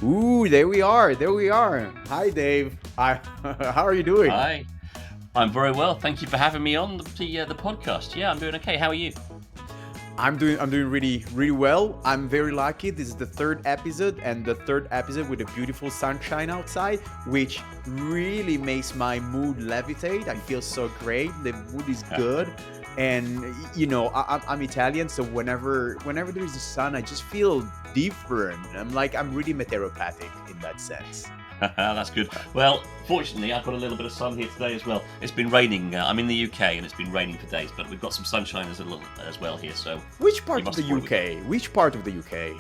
Ooh, there we are. There we are. Hi, Dave. Hi. How are you doing? Hi, I'm very well. Thank you for having me on the podcast. Yeah, I'm doing okay. How are you? I'm doing really well. I'm very lucky. This is the third episode, and the third episode with a beautiful sunshine outside, which really makes my mood levitate. I feel so great. The mood is good, and I'm Italian, so whenever there is a sun, I just feel different. I'm really meteoropathic in that sense. That's good. Well, fortunately, I've got a little bit of sun here today as well. It's been raining. I'm in the UK, and it's been raining for days, but we've got some sunshine as well here. So Which you part of must the have probably. UK? Which part of the UK?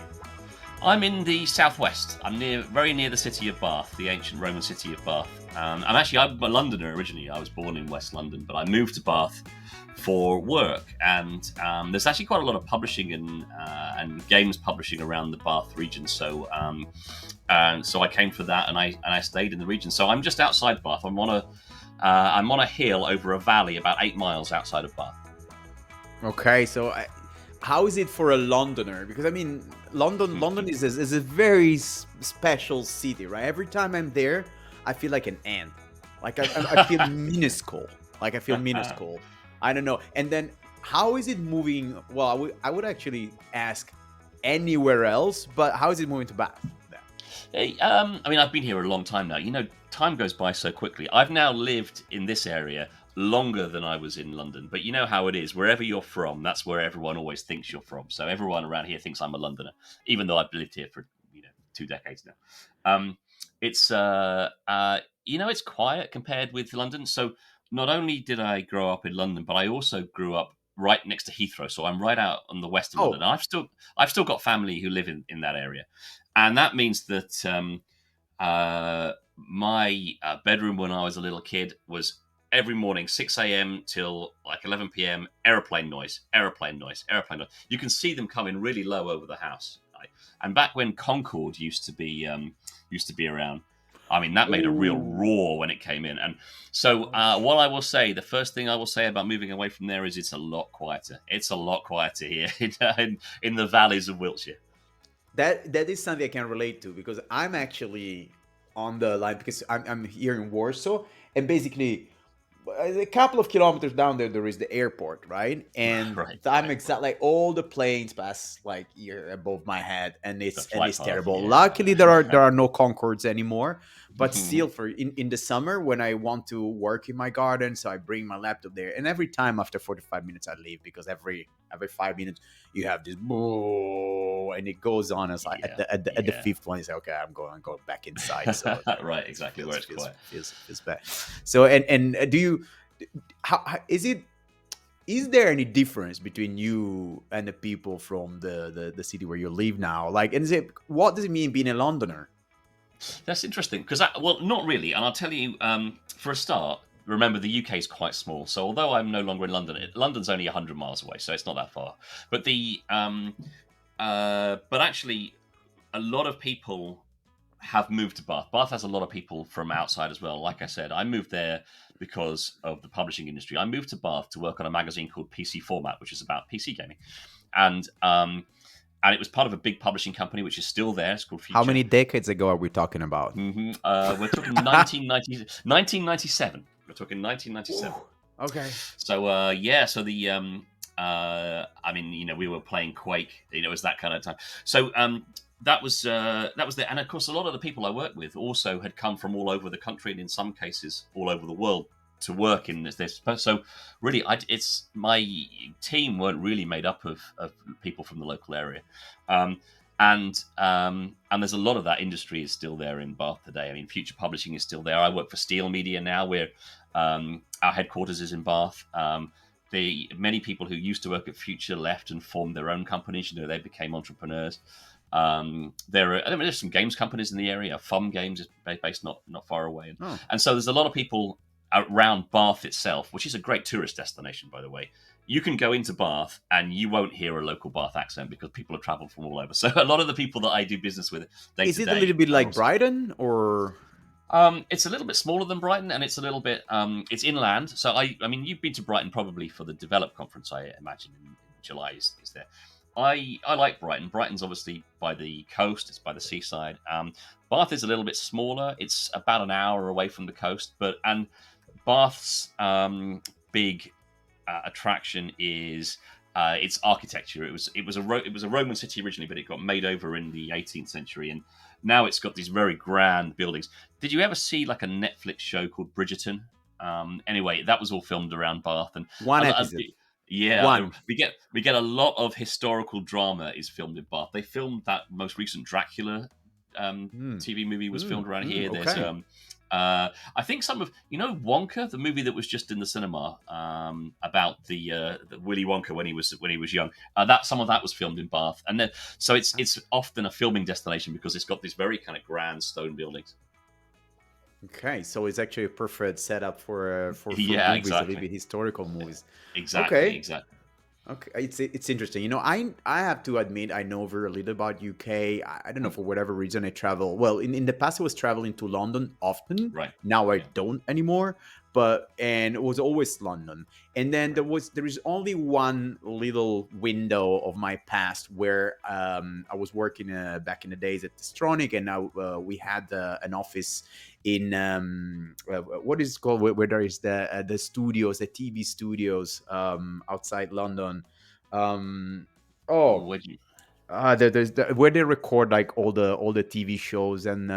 I'm in the southwest. I'm very near the city of Bath, the ancient Roman city of Bath. I'm a Londoner originally. I was born in West London, but I moved to Bath for work. And there's actually quite a lot of publishing and games publishing around the Bath region. So I came for that, and I stayed in the region. So I'm just outside Bath. I'm on a hill over a valley about 8 miles outside of Bath. Okay, so how is it for a Londoner? Because I mean, London is a very special city, right? Every time I'm there, I feel like an ant. I feel minuscule. Like I feel minuscule. I don't know. And then how is it moving? Well, I would actually ask anywhere else, but how is it moving to Bath? Then? I've been here a long time now. Time goes by so quickly. I've now lived in this area longer than I was in London. But you know how it is. Wherever you're from, that's where everyone always thinks you're from. So everyone around here thinks I'm a Londoner, even though I've lived here for 2 decades now. Um, it's quiet compared with London. So not only did I grow up in London, but I also grew up right next to Heathrow. So I'm right out on the west of London. Oh, And I've still got family who live in that area, and that means that my bedroom when I was a little kid was every morning 6 a.m. till like 11 p.m. Aeroplane noise, aeroplane noise, aeroplane noise. You can see them coming really low over the house. Right? And back when Concorde used to be around, I mean that made a real oh. roar when it came in. And so Oh, shit. what I will say, the first thing I will say about moving away from there is it's a lot quieter. It's a lot quieter here in the valleys of Wiltshire. That is something I can relate to because I'm actually on the line because I'm here in Warsaw, and basically a couple of kilometers down there is the airport, right? And Right, I'm right. exactly like all the planes pass like here above my head, and The it's flight path, terrible. Luckily, yeah. there are no Concords anymore, but still, for in the summer when I want to work in my garden, so I bring my laptop there, and every time after 45 minutes I leave because every 5 minutes you have this boo, and it goes on as like at Yeah, the yeah. fifth one, you say, okay, I'm going back inside. So like Right, it exactly where feels it's feels quiet. feels feels bad. So and do you how is there any difference between you and the people from the city where you live now? Like, and is it what does it mean being a Londoner? That's interesting because, well, not really. And I'll tell you, for a start, remember the UK is quite small. So although I'm no longer in London, London's only 100 miles away, so it's not that far. But but actually, a lot of people have moved to Bath. Bath has a lot of people from outside as well. Like I said, I moved there because of the publishing industry. I moved to Bath to work on a magazine called PC Format, which is about PC gaming, and and it was part of a big publishing company which is still there. It's called How Future. many decades ago are we talking about? We're talking 1997. We're talking 1997. Ooh, okay. So yeah, so we were playing Quake. It was that kind of time. So that was the, and of course, a lot of the people I worked with also had come from all over the country, and in some cases, all over the world to work in this. So really, it's my team weren't really made up of people from the local area. Um, and there's a lot of that industry is still there in Bath today. I mean, Future Publishing is still there. I work for Steel Media now. Our headquarters is in Bath. The many people who used to work at Future left and formed their own companies. They became entrepreneurs. There's some games companies in the area. Fun Games is based not far away, and, Oh, and so there's a lot of people around Bath itself, which is a great tourist destination, by the way. You can go into Bath and you won't hear a local Bath accent because people have travelled from all over. So a lot of the people that I do business with day is to it a little day bit are like also. Brighton or? It's a little bit smaller than Brighton, and it's a little bit. It's inland. So I mean, you've been to Brighton probably for the Develop conference, I imagine in July is there. I like Brighton. Brighton's obviously by the coast. It's by the seaside. Bath is a little bit smaller. It's about an hour away from the coast, and Bath's big attraction is its architecture. It was a Roman city originally, but it got made over in the 18th century, and now it's got these very grand buildings. Did you ever see like a Netflix show called Bridgerton? Anyway, that was all filmed around Bath, and One I, episode. yeah, One. we get a lot of historical drama is filmed in Bath. They filmed that most recent Dracula Hmm. TV movie was filmed around here. There's Okay. I think some of Wonka, the movie that was just in the cinema about the Willy Wonka when he was young. That some of that was filmed in Bath, and then so it's often a filming destination because it's got these very kind of grand stone buildings. Okay, so it's actually a perfect setup for Yeah, movies, a little exactly, bit historical movies. exactly, Okay, exactly. okay, it's interesting. I have to admit I know very little about UK. I don't know, for whatever reason I travel. Well, in the past I was traveling to London often. Right. Now I Yeah. don't anymore. But and it was always London. And then Right. there is only one little window of my past where I was working back in the days at Stronic, and now we had an office in what is it called, where there is the studios, the TV studios outside London. Um, Oh, oh, would you? there's where they record like all the TV shows and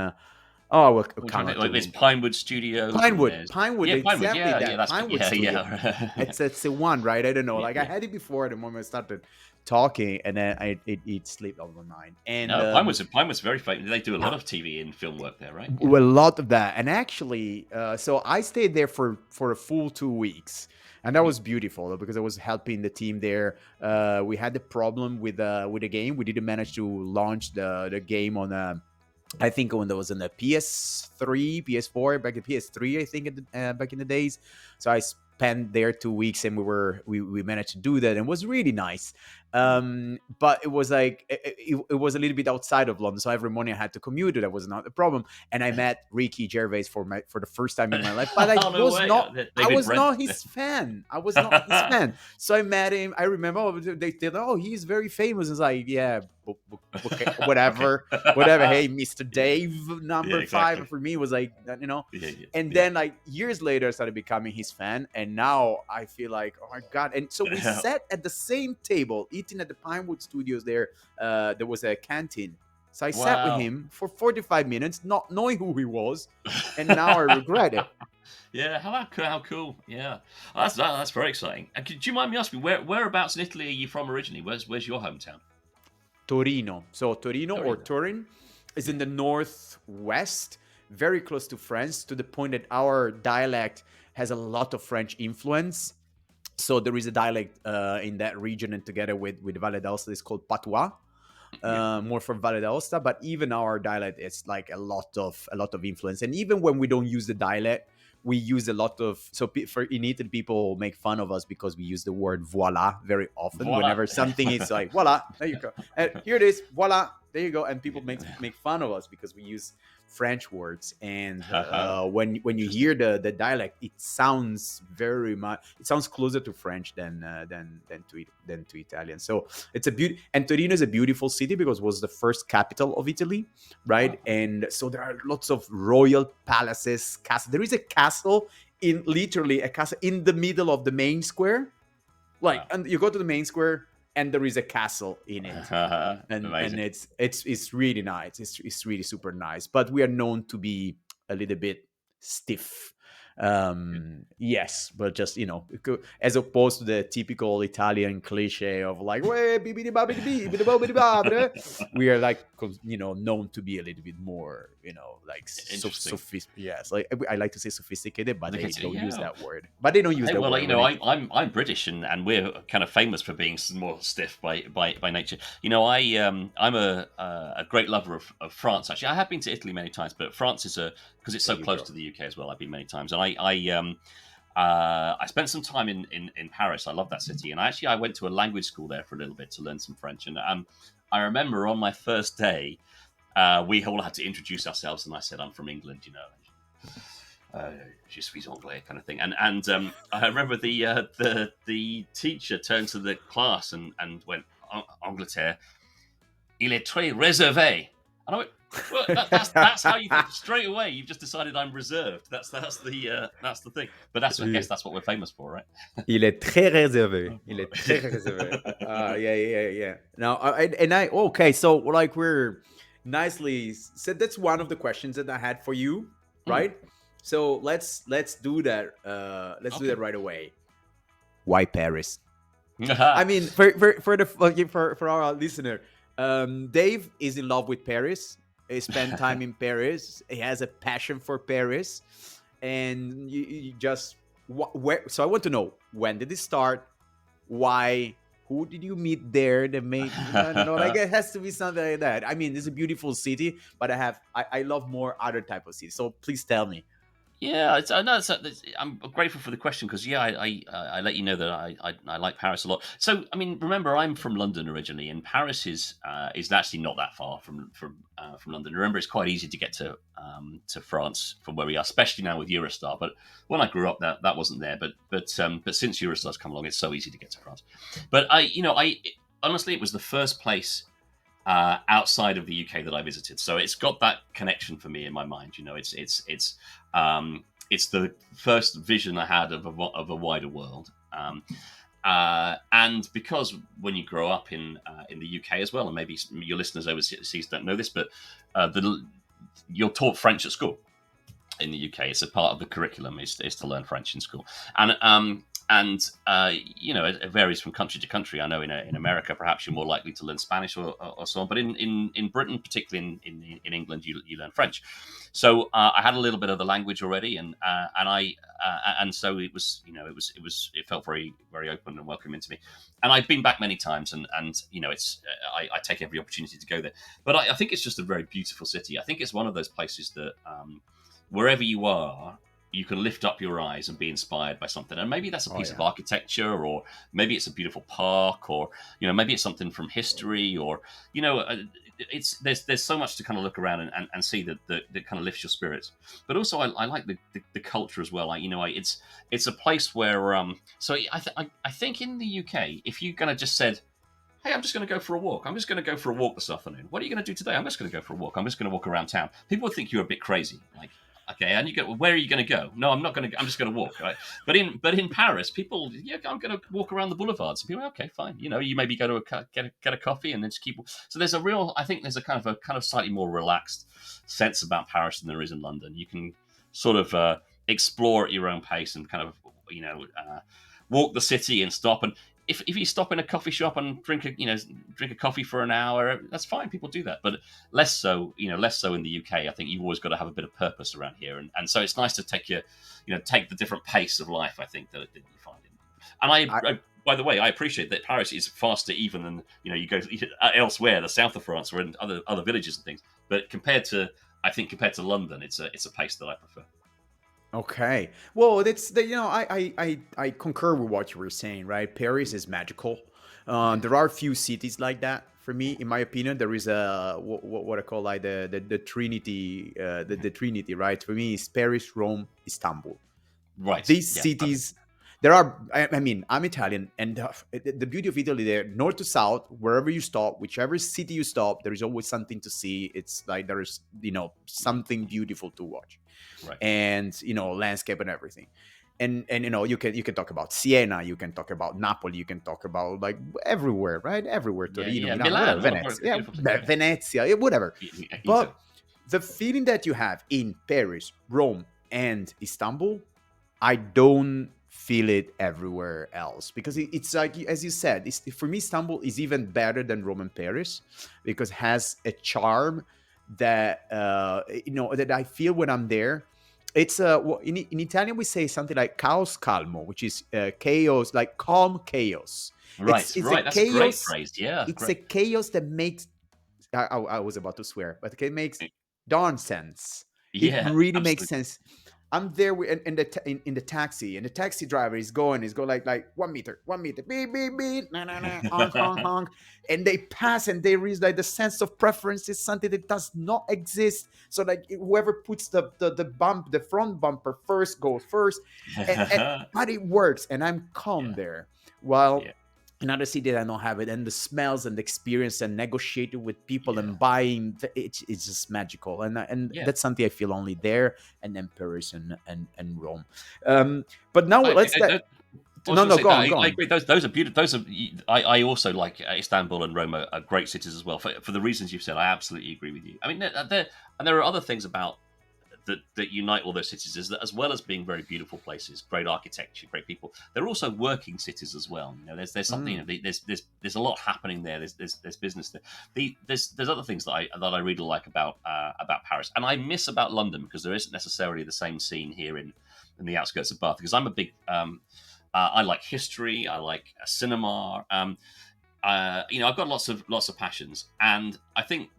oh, I I'm trying to cannot think. Like, there's do. Pinewood Studios, and Pinewood, there's Pinewood, Pinewood. exactly Yeah, yeah, that that's Pinewood yeah, Studio. yeah, It's the one, right? I don't know. yeah, Like I yeah. had it before the moment I started talking, and then it slipped on my mind. And No, Pinewood's very famous. They do a lot of TV and film work there, right? Yeah. a lot of that. And actually, so I stayed there for a full 2 weeks, and that Mhm. was beautiful because I was helping the team there. We had the problem with the game. We didn't manage to launch the game on I think when there was in the PS3, PS4, back in PS3, I think back in the days. So I spent there 2 weeks, and we managed to do that, and it was really nice. Mm. But it was like it was a little bit outside of London, so every morning I had to commute. That was not a problem, and I met Ricky Gervais for the first time in my life. But Oh no way! I David was Brent. not his fan. I was not his fan. So I met him. I remember they said, "Oh, he's very famous." It's like, yeah, okay, Okay. whatever, whatever. Hey, Mr. Yeah, Dave, yeah, number five. exactly. And for me, it was like, Yeah, yeah, and yeah. then like years later, I started becoming his fan, and now I feel like, oh my god! And so we sat at the same table, eating at the Pinewood Studios. There was a canteen, so I sat with Wow. him for 45 minutes, not knowing who he was, and now I regret it. Yeah, how cool. Yeah, that's very exciting. Do you mind me asking whereabouts in Italy are you from originally? Where's your hometown? Torino. So Torino or Torino. Turin is Yeah. in the northwest, very close to France, to the point that our dialect has a lot of French influence. So there is a dialect in that region, and together with Valle d'Aosta, it's called Patois. Yeah. More from Valle d'Aosta, but even our dialect is like a lot of influence. And even when we don't use the dialect, we use a lot of for in Italy, people make fun of us because we use the word voila very often. Voila. Whenever something is like voila, there you go, and here it is, voila, there you go, and people Yeah. make fun of us because we use French words. And when you Interesting. hear the dialect, it sounds very much, it sounds closer to French than to Italian. So it's a beauty, and Torino is a beautiful city because it was the first capital of Italy, Wow. right? And so there are lots of royal palaces, castle. There is a castle in literally a castle in the middle of the main square. Like, Wow. and you go to the main square, and there is a castle in it, and Amazing. it's really nice. It's really super nice. But we are known to be a little bit stiff. Good. Yes, but just as opposed to the typical Italian cliche of like, "Way, bibidi babidi bee, bidi bo bidi ba, bidi." We are like, known to be a little bit more, like Interesting. yes, like I like to say sophisticated, but they Okay, don't use yeah. that word. But they don't use Hey, that well, word when I'm British, and we're kind of famous for being more stiff by nature. I'm a great lover of France. Actually, I have been to Italy many times, but France is because it's there so you close go. to the UK as well. I've been many times, and I spent some time in Paris. I love that city, and I went to a language school there for a little bit to learn some French. And I remember on my first day, we all had to introduce ourselves, and I said, "I'm from England," je suis anglais kind of thing. And I remember the teacher turned to the class and went, Angleterre, il est très réservé. And I went, well, that's how you think straight away. You've just decided I'm reserved. That's the thing. But I guess that's what we're famous for, right? Il est très réservé. Il est très réservé. Yeah. Now, okay, so like we're nicely said. That's one of the questions that I had for you, right? So let's do that. Let's do that right away. Why Paris? I mean, for our listener, Dave is in love with Paris. He spent time in Paris. He has a passion for Paris, and you just where. So I want to know, when did it start? Why? Who did you meet there that made? I don't know. Like, it has to be something like that. I mean, it's a beautiful city, but I love more other type of cities. So please tell me. Yeah, I'm grateful for the question because I let you know that I like Paris a lot. So I mean, remember, I'm from London originally, and Paris is actually not that far from London. Remember, it's quite easy to get to France from where we are, especially now with Eurostar. But when I grew up, that wasn't there. But since Eurostar's come along, it's so easy to get to France. But I honestly, it was the first place outside of the UK that I visited. So it's got that connection for me in my mind. It's the first vision I had of a wider world. And because when you grow up in the UK as well, and maybe your listeners overseas don't know this, but you're taught French at school in the UK. It's a part of the curriculum is to learn French in school, and it varies from country to country. I know in America, perhaps you're more likely to learn Spanish or so on, but in Britain, particularly in England, you learn French. So I had a little bit of the language already, and so it felt very, very open and welcoming to me. And I've been back many times, and I take every opportunity to go there. But I think it's just a very beautiful city. I think it's one of those places that wherever you are, you can lift up your eyes and be inspired by something. And maybe that's a piece of architecture, or maybe it's a beautiful park, or maybe it's something from history, or there's so much to kind of look around and see that kind of lifts your spirits. But also I like the culture as well. It's a place where so I think in the UK, if you kind of just said, hey, I'm just going to go for a walk. I'm just going to go for a walk this afternoon. What are you going to do today? I'm just going to go for a walk. I'm just going to walk around town. People would think you're a bit crazy. Like, okay, and you go, well, where are you going to go? No, I'm not going to. I'm just going to walk, right? But in Paris, people, I'm going to walk around the boulevards. And people, okay, fine. You maybe go to get a coffee and then just keep. So there's I think there's a kind of slightly more relaxed sense about Paris than there is in London. You can sort of explore at your own pace and kind of walk the city and stop. And if you stop in a coffee shop and drink a coffee for an hour, that's fine. People do that, but less so in the UK. I think you've always got to have a bit of purpose around here, and so it's nice to take the different pace of life. I think that you find it. And I by the way, I appreciate that Paris is faster even than you go elsewhere, the south of France or in other villages and things. But compared to London, it's a pace that I prefer. Okay. Well, I concur with what you were saying, right? Paris is magical. There are a few cities like that. For me, in my opinion, there is what I call like the Trinity, the Trinity, right? For me, it's Paris, Rome, Istanbul. Right. These cities. There are. I mean, I'm Italian, and the beauty of Italy, there, north to south, wherever you stop, whichever city you stop, there is always something to see. It's like there is, something beautiful to watch. Right. And landscape and everything, and you can talk about Siena, you can talk about Napoli, you can talk about like everywhere, right? Everywhere, Torino, Milan, Venezia, whatever. But the feeling that you have in Paris, Rome, and Istanbul, I don't feel it everywhere else, because it's like, as you said, for me, Istanbul is even better than Rome and Paris, because it has a charm that that I feel when I'm there. It's in Italian we say something like caos calmo, which is chaos, like calm chaos. Right, it's right. That's chaos, a great phrase. Yeah, it's a chaos that makes. I was about to swear, but it makes darn sense. Yeah, it really absolutely. Makes sense. I'm there in the taxi, and the taxi driver is going like 1 meter, beep, beep, beep, nah, honk, honk, honk, and they pass, and they realize like the sense of preference is something that does not exist. So like whoever puts the front bumper first goes first, but it works, and I'm calm there. While another city that I don't have it, and the smells and the experience and negotiating with people Yeah, and buying, it's just magical, and yeah. that's something I feel only there, and then Paris and Rome. Um, but now I, let's that. I was No, going to no, say go that on, go I on. agree. Those are beautiful. Those are. I also like Istanbul and Rome are great cities as well for the reasons you've said. I absolutely agree with you. I mean, and there are other things about that unite all those cities is that as well as being very beautiful places, great architecture, great people, they're also working cities as well. You know, there's something. Mm, There's a lot happening there. There's business there. There's other things that I really like about Paris, and I miss about London because there isn't necessarily the same scene here in the outskirts of Bath. Because I'm a big I like history. I like cinema. I've got lots of passions, and I think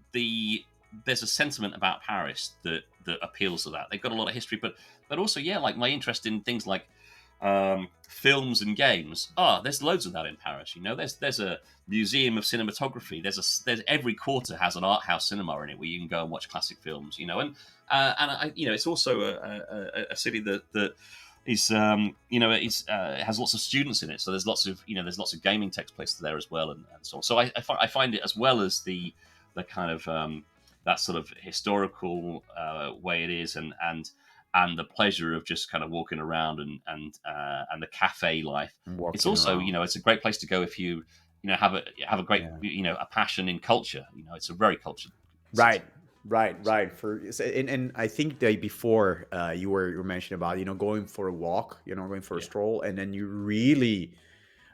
there's a sentiment about Paris that appeals to that. They've got a lot of history, but also yeah, like my interest in things like films and games. There's loads of that in Paris. You know, there's a museum of cinematography. There's every quarter has an art house cinema in it where you can go and watch classic films. You know, and it's also a city that is has lots of students in it, so there's lots of gaming takes place there as well, and so on. So I find it, as well as the kind of that sort of historical way it is, and the pleasure of just kind of walking around and the cafe life. It's walking also, around. it's a great place to go if you have a great, Yeah. a passion in culture. It's a very cultured Right, city. right, So right. And I think that before you were mentioning about going for a walk, going for a yeah, stroll, and then you really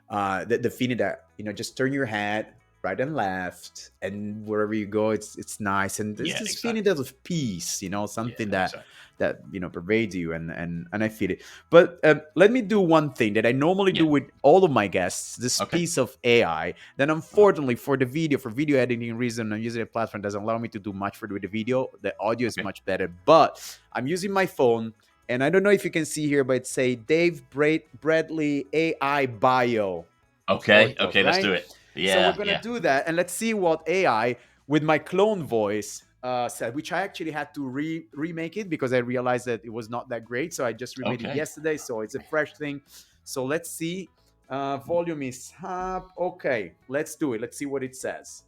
the feeling that just turn your head right and left, and wherever you go, it's nice, and there's yeah, this feeling exactly. that of peace, Yeah, something that exactly. pervades you, and I feel it. But let me do one thing that I normally Yeah. do with all of my guests: this Okay. piece of AI. Then, Uh, unfortunately, for video editing reason, I'm using a platform that doesn't allow me to do much with the video. The audio is okay. much better, but I'm using my phone, and I don't know if you can see here, but it say Bradley AI bio Okay. photos, Okay. Let's right? do it. So we're Yeah. gonna Yeah. do that, and let's see what AI with my clone voice said, which I actually had to remake it because I realized that it was not that great. So I just remade it Okay. yesterday, so it's a fresh thing. So let's see. Volume is up. Okay, let's do it. Let's see what it says.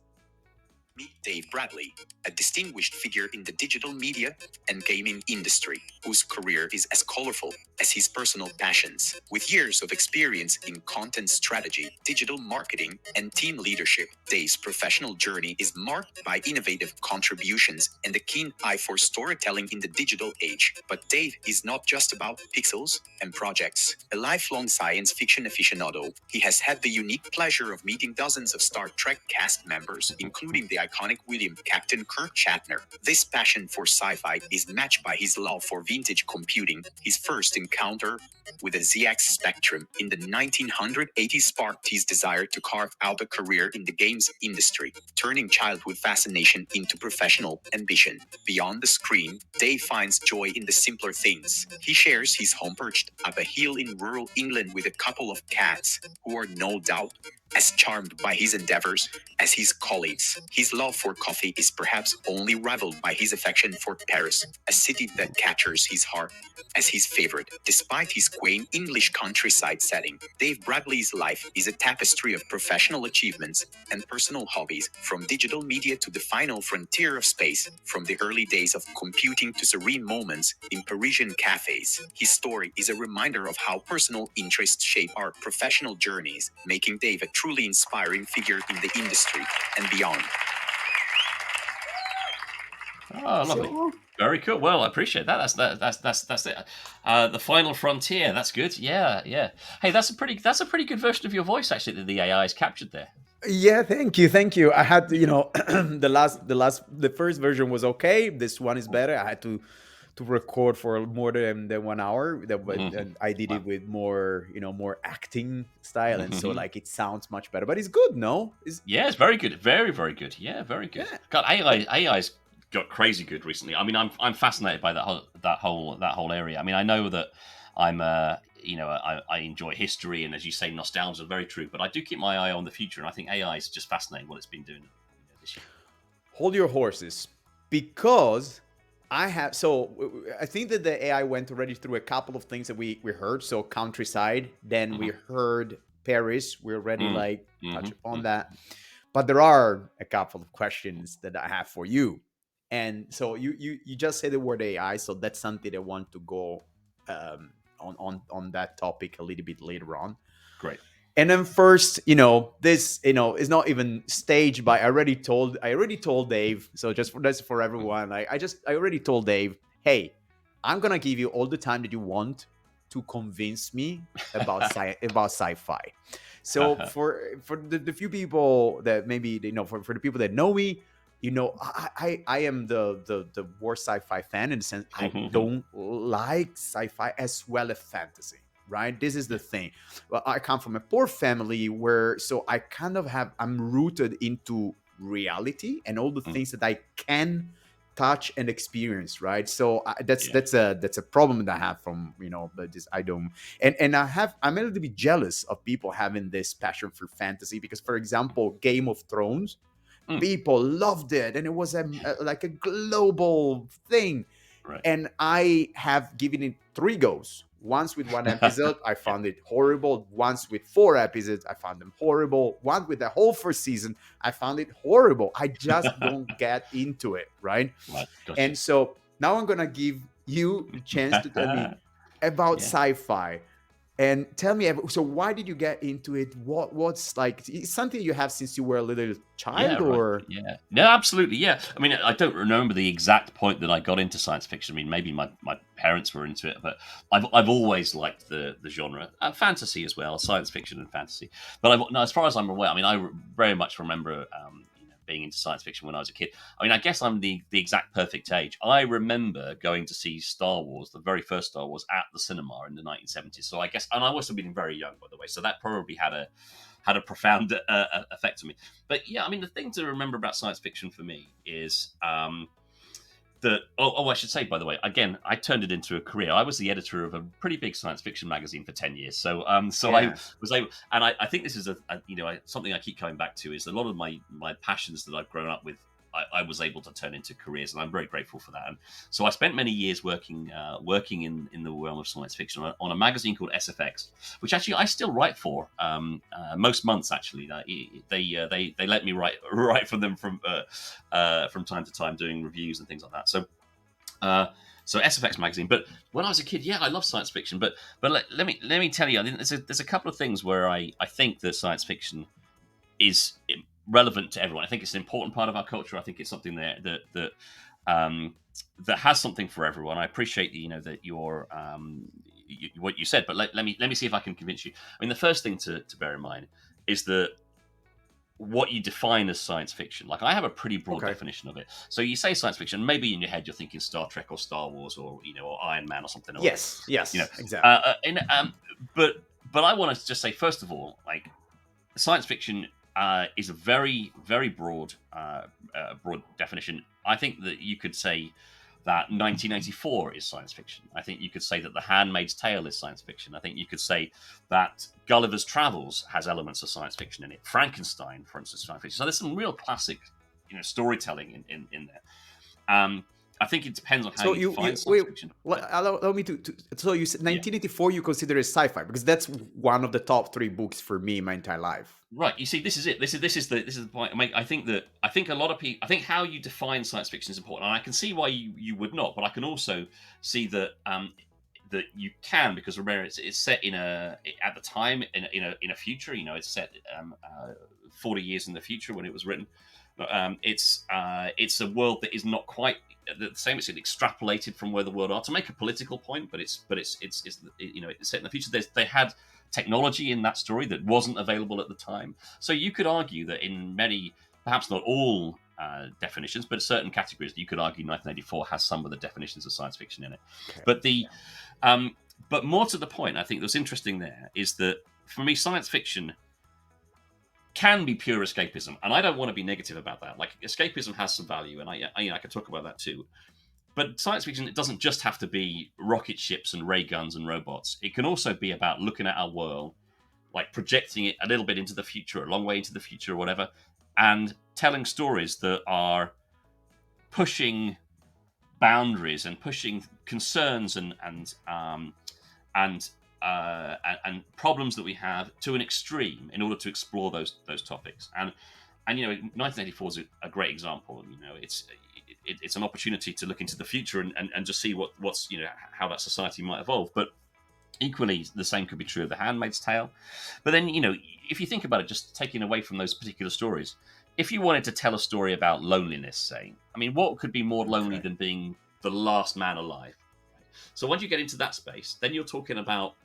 Meet Dave Bradley, a distinguished figure in the digital media and gaming industry, whose career is as colorful as his personal passions. With years of experience in content strategy, digital marketing, and team leadership, Dave's professional journey is marked by innovative contributions and a keen eye for storytelling in the digital age. But Dave is not just about pixels and projects. A lifelong science fiction aficionado, he has had the unique pleasure of meeting dozens of Star Trek cast members, including the iconic William Captain Kirk Shatner. This passion for sci-fi is matched by his love for vintage computing. His first encounter with the ZX Spectrum in the 1980s sparked his desire to carve out a career in the games industry, turning childhood fascination into professional ambition. Beyond the screen, Dave finds joy in the simpler things. He shares his home perched up a hill in rural England with a couple of cats, who are no doubt as charmed by his endeavors as his colleagues. His love for coffee is perhaps only rivaled by his affection for Paris, a city that captures his heart as his favorite. Despite his quaint English countryside setting, Dave Bradley's life is a tapestry of professional achievements and personal hobbies, from digital media to the final frontier of space, from the early days of computing to serene moments in Parisian cafes. His story is a reminder of how personal interests shape our professional journeys, making Dave a truly inspiring figure in the industry and beyond. Oh, lovely. So Very cool. Well, I appreciate that. That's it. The final frontier. That's good. Yeah, yeah. Hey, that's a pretty good version of your voice actually that the AI has captured there. yeah, thank you, thank you. I had to, the first version was okay. This one is better. I had to record for more than 1 hour. Mhm. And I did Wow. it with more, more acting style, and so Mhm. like it sounds much better. But it's good, no? It's Yeah, it's very good. Very, very good. Yeah, very good. yeah. God, AI's got crazy good recently. I mean, I'm fascinated by that whole area. I mean, I know that I enjoy history, and as you say, nostalgia is very true. But I do keep my eye on the future, and I think AI is just fascinating what it's been doing this year. Hold your horses, because I think that the AI went already through a couple of things that we heard. So countryside, then we Hmm. heard Paris. We already Mm. like Hmm. touch upon Hmm. that, but there are a couple of questions that I have for you. And so you just say the word AI, so that's something I want to go on that topic a little bit later on. Great. And then first, this, is not even staged by. I already told Dave. So just for that's for Mm. everyone. I already told Dave, hey, I'm gonna give you all the time that you want to convince me about sci-fi. So for the few people that maybe for the people that know me, I am the worst sci-fi fan in the sense I don't like sci-fi as well as fantasy. Right? This is the Yeah. thing. Well, I come from a poor family where so I kind of I'm rooted into reality and all the Mm. things that I can touch and experience, right? So that's Yeah. that's a problem that I have from but this I don't. And I'm a little bit jealous of people having this passion for fantasy because, for example, Game of Thrones, Mm. people loved it and it was like a global thing, Right. and I have given it 3 goes. Once with one episode, I Yeah. found it horrible. Once with 4 episodes, I found them horrible. One with the whole first season, I found it horrible. I just don't get into it, right? Right. Gotcha. And so now I'm gonna give you the chance to tell me about Yeah. sci-fi and tell me. So why did you get into it? What's like? It's something you have since you were a little Yeah, child, right. or Yeah. No, absolutely. Yeah. I mean, I don't remember the exact point that I got into science fiction. I mean, maybe my parents were into it, but I've always liked the genre, fantasy as well, science fiction and fantasy. But no, as far as I'm aware, I mean, very much remember being into science fiction when I was a kid. I mean, I guess I'm the exact perfect age. I remember going to see Star Wars, the very first Star Wars, at the cinema in the 1970s. So I guess, and I must have been very young, by the way. So that probably had a profound effect on me. But yeah, I mean, the thing to remember about science fiction for me is that. I should say, by the way, again, I turned it into a career. I was the editor of a pretty big science fiction magazine for 10 years. So I yeah, was able, and I think this is something I keep coming back to is a lot of my passions that I've grown up with. I was able to turn into careers, and I'm very grateful for that. And so I spent many years working in the realm of science fiction on a magazine called SFX, which actually I still write for. Most months, actually, they let me write for them from time to time, doing reviews and things like that. Uh, so SFX magazine. But when I was a kid, yeah, I love science fiction. But let me tell you, I think there's a couple of things where I think that science fiction is relevant to everyone. I think it's an important part of our culture. I think it's something um, that has something for everyone. I appreciate that you're what you said, but let me see if I can convince you. I mean, the first thing to bear in mind is that what you define as science fiction. Like, I have a pretty broad okay, definition of it. So you say science fiction, maybe in your head you're thinking Star Trek or Star Wars or or Iron Man or something or other. yes, You know, yes, exactly. but I want to just say first of all, like, science fiction is a very very broad definition. I think that you could say that 1984 is science fiction. I think you could say that The Handmaid's Tale is science fiction. I think you could say that Gulliver's Travels has elements of science fiction in it. Frankenstein, for instance, is science fiction. So there's some real classic, storytelling in there. I think it depends on how So you you define science wait. fiction. Allow me to. So you said Yeah. 1984. You consider it sci-fi because that's one of the top 3 books for me in my entire life. Right. You see, this is it. This is the point. I think a lot of people. I think how you define science fiction is important, and I can see why you would not. But I can also see that you can, because remember, it's set at the time in a future. It's set 40 years in the future when it was written. It's a world that is not quite the same. It's extrapolated from where the world are to make a political point, but it's set in the future. They had technology in that story that wasn't available at the time. So you could argue that in many, perhaps not all definitions, but certain categories, you could argue 1984 has some of the definitions of science fiction in it. Okay. But Yeah. but more to the point, I think what's interesting there is that for me, science fiction can be pure escapism, and I don't want to be negative about that. Like, escapism has some value, and I can talk about that too. But science fiction, it doesn't just have to be rocket ships and ray guns and robots. It can also be about looking at our world, like projecting it a little bit into the future, a long way into the future or whatever, and telling stories that are pushing boundaries and pushing concerns and and problems that we have to an extreme in order to explore those topics. And 1984 is a great example. It's an opportunity to look into the future and just see what's how that society might evolve. But equally, the same could be true of The Handmaid's Tale. But then, if you think about it, just taking away from those particular stories, if you wanted to tell a story about loneliness, say, I mean, what could be more lonely than being the last man alive? So once you get into that space, then you're talking about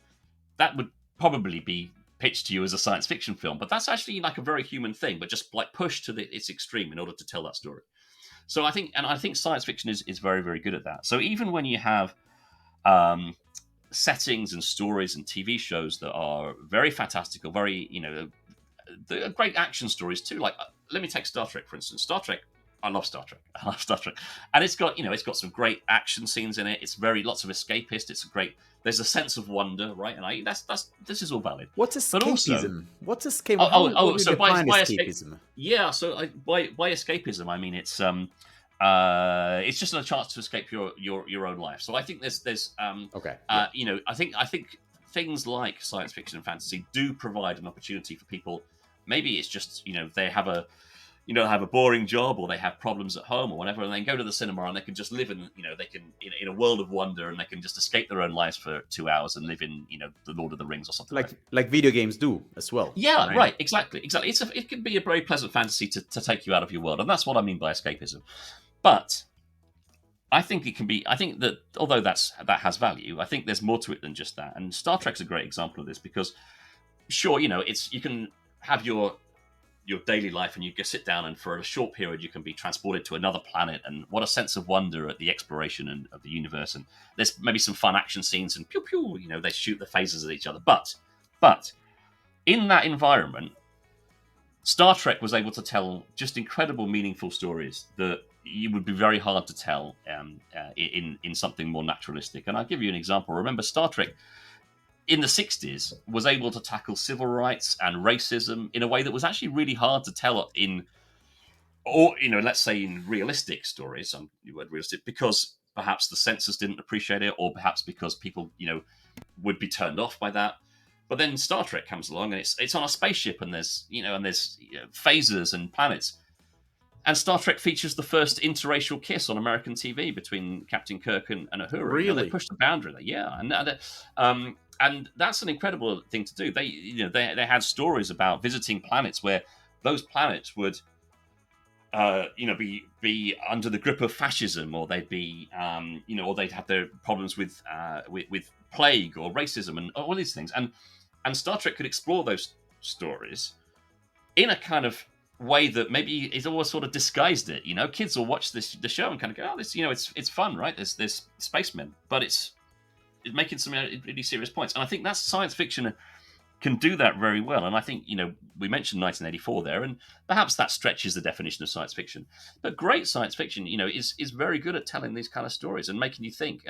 that would probably be pitched to you as a science fiction film, but that's actually like a very human thing, but just like pushed to its extreme in order to tell that story. So I think science fiction is very, very good at that. So even when you have settings and stories and TV shows that are very fantastical, very they're great action stories too. Like let me take Star Trek for instance. Star Trek. I love Star Trek. And it's got some great action scenes in it. It's lots of escapist. There's a sense of wonder, right? And this is all valid. What's escapism? What's escapism? So by escapism? Yeah, so by escapism, I mean it's just a chance to escape your own life. So I think there's okay. I think things like science fiction and fantasy do provide an opportunity for people. Maybe it's just they have a boring job or they have problems at home or whatever, and they go to the cinema and they can just live in in a world of wonder, and they can just escape their own lives for 2 hours and live in the Lord of the Rings or something like video games do as well. Yeah, right. Exactly. It can be a very pleasant fantasy to take you out of your world, and that's what I mean by escapism. But I think it can be. I think that although that has value, I think there's more to it than just that. And Star Trek's a great example of this because, sure, you can have your daily life and you can sit down and for a short period you can be transported to another planet, and what a sense of wonder at the exploration of the universe. And there's maybe some fun action scenes and pew pew, they shoot the phasers at each other. But in that environment, Star Trek was able to tell just incredible, meaningful stories that it would be very hard to tell in something more naturalistic. And I'll give you an example. Remember, Star Trek in the 60s was able to tackle civil rights and racism in a way that was actually really hard to tell let's say in realistic stories. You word realistic because perhaps the censors didn't appreciate it, or perhaps because people would be turned off by that. But then Star Trek comes along and it's on a spaceship, and there's phasers and planets. And Star Trek features the first interracial kiss on American TV between Captain Kirk and Uhura. Really? They pushed the boundary there. Yeah, and that's an incredible thing to do. They had stories about visiting planets where those planets would be under the grip of fascism, or they'd be or they'd have their problems with plague or racism and all these things. And Star Trek could explore those stories in a kind of way that maybe it's always sort of disguised it. Kids will watch the show and kind of go, "Oh, this, it's fun, right? There's spacemen," but it's making some really serious points. And I think that's science fiction can do that very well. And I think we mentioned 1984 there, and perhaps that stretches the definition of science fiction. But great science fiction, is very good at telling these kind of stories and making you think.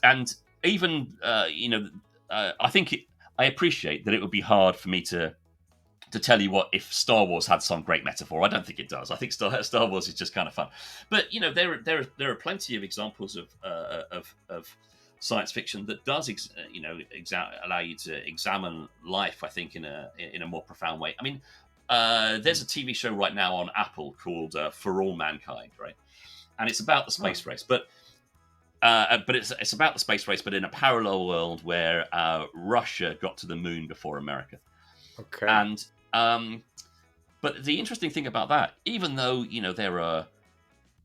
And even I think I appreciate that it would be hard for me to tell you what if Star Wars had some great metaphor. I don't think it does. I think Star Wars is just kind of fun. But there are plenty of examples of science fiction that does allow you to examine life, I think, in a more profound way. I mean, there's a TV show right now on Apple called For All Mankind, right? And it's about the space race, but it's about the space race, but in a parallel world where Russia got to the moon before America. Okay. And but the interesting thing about that, even though there are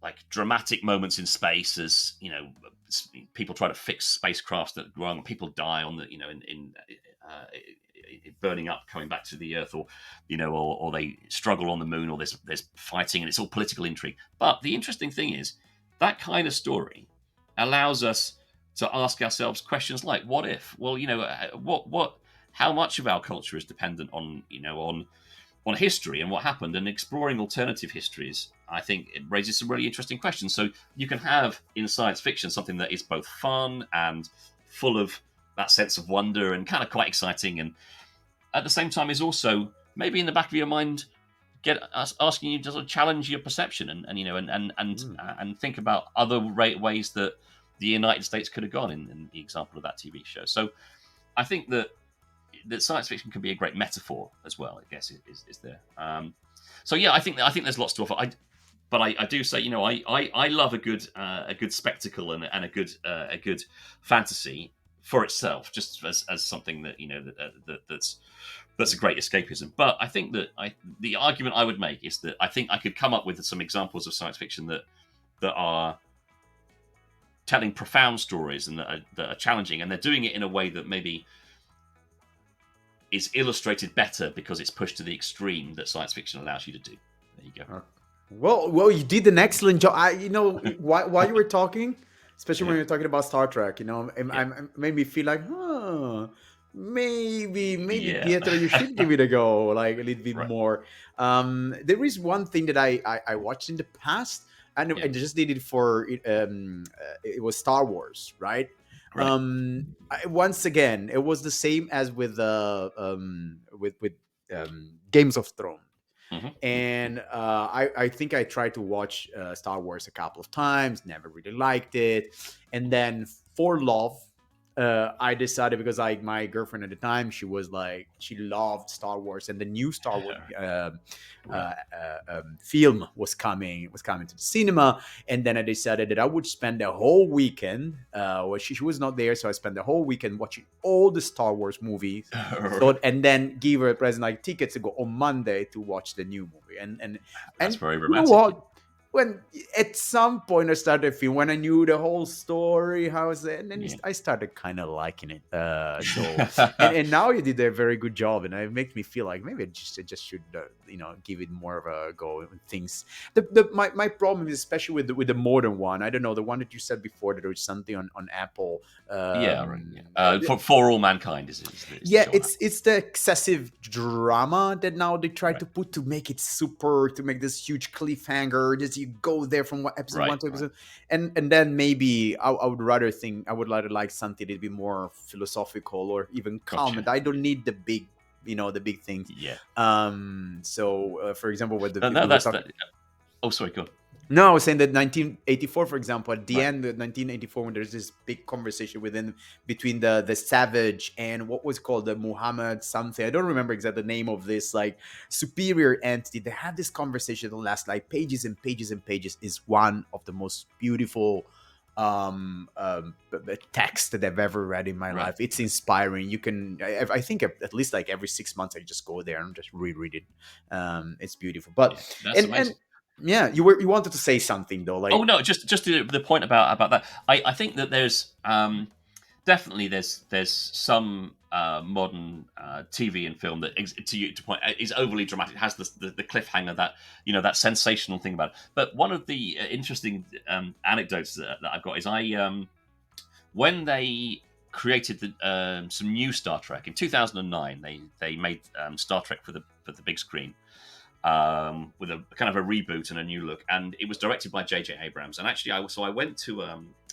like dramatic moments in space, as people try to fix spacecrafts that go wrong, people die on the in burning up, coming back to the Earth, or they struggle on the moon, or there's fighting, and it's all political intrigue. But the interesting thing is that kind of story allows us to ask ourselves questions like, what if? Well, how much of our culture is dependent on history and what happened, and exploring alternative histories. I think it raises some really interesting questions. So you can have in science fiction something that is both fun and full of that sense of wonder and kind of quite exciting, and at the same time is also maybe in the back of your mind get us asking you to sort of challenge your perception and think about other ways that the United States could have gone in the example of that TV show. So I think that science fiction can be a great metaphor as well. I guess is there. So yeah, I think there's lots to offer. But I do say, I love a good spectacle and a good fantasy for itself, just as something that that's a great escapism. But I think that the argument I would make is that I think I could come up with some examples of science fiction that are telling profound stories and that are challenging, and they're doing it in a way that maybe is illustrated better because it's pushed to the extreme that science fiction allows you to do. There you go. Well, you did an excellent job. While you were talking, especially when you're talking about Star Trek, it made me feel like, maybe Yeah. Pietro, you should give it a go, like a little bit Right. more. There is one thing that I watched in the past, and I just did it for it was Star Wars, right? Right. Once again, it was the same as with Games of Thrones. And I think I tried to watch Star Wars a couple of times, never really liked it. And then for love, I decided, because my girlfriend at the time, she loved Star Wars, and the new Star Wars film was coming to the cinema. And then I decided that I would spend the whole weekend. Well, she was not there, so I spent the whole weekend watching all the Star Wars movies, and then give her a present, like tickets to go on Monday to watch the new movie. And That's very you know romantic. what? When at some point I started feeling, when I knew the whole story, and then I started kind of liking it. And now you did a very good job, and it makes me feel like maybe I just should give it more of a go with things. My problem is, especially with the modern one. I don't know, the one that you said before, that there was something on Apple. For All Mankind is it's the excessive drama that now they try to put to make it to make this huge cliffhanger. You go there from episode 1 to episode, and then maybe I would rather like something a little bit more philosophical or even calm. And I don't need the big things. So for example, with the sorry, go on. No, I was saying that 1984, for example, at the end of 1984, when there's this big conversation between the Savage and what was called the Muhammad something. I don't remember exactly the name of this superior entity. They had this conversation that lasts pages and pages and pages. Is one of the most beautiful text that I've ever read in my life. It's inspiring. You can, I think at least every 6 months, I just go there and just reread it. It's beautiful. But that's amazing. Yeah, you wanted to say something though. No, just the point about that. I think that there's definitely there's some modern TV and film that to point is overly dramatic. It has the cliffhanger, that sensational thing about it. But one of the interesting anecdotes that I've got is when they created some new Star Trek in 2009, they made Star Trek for the big screen. With a kind of a reboot and a new look, and it was directed by J.J. Abrams. And actually, I went to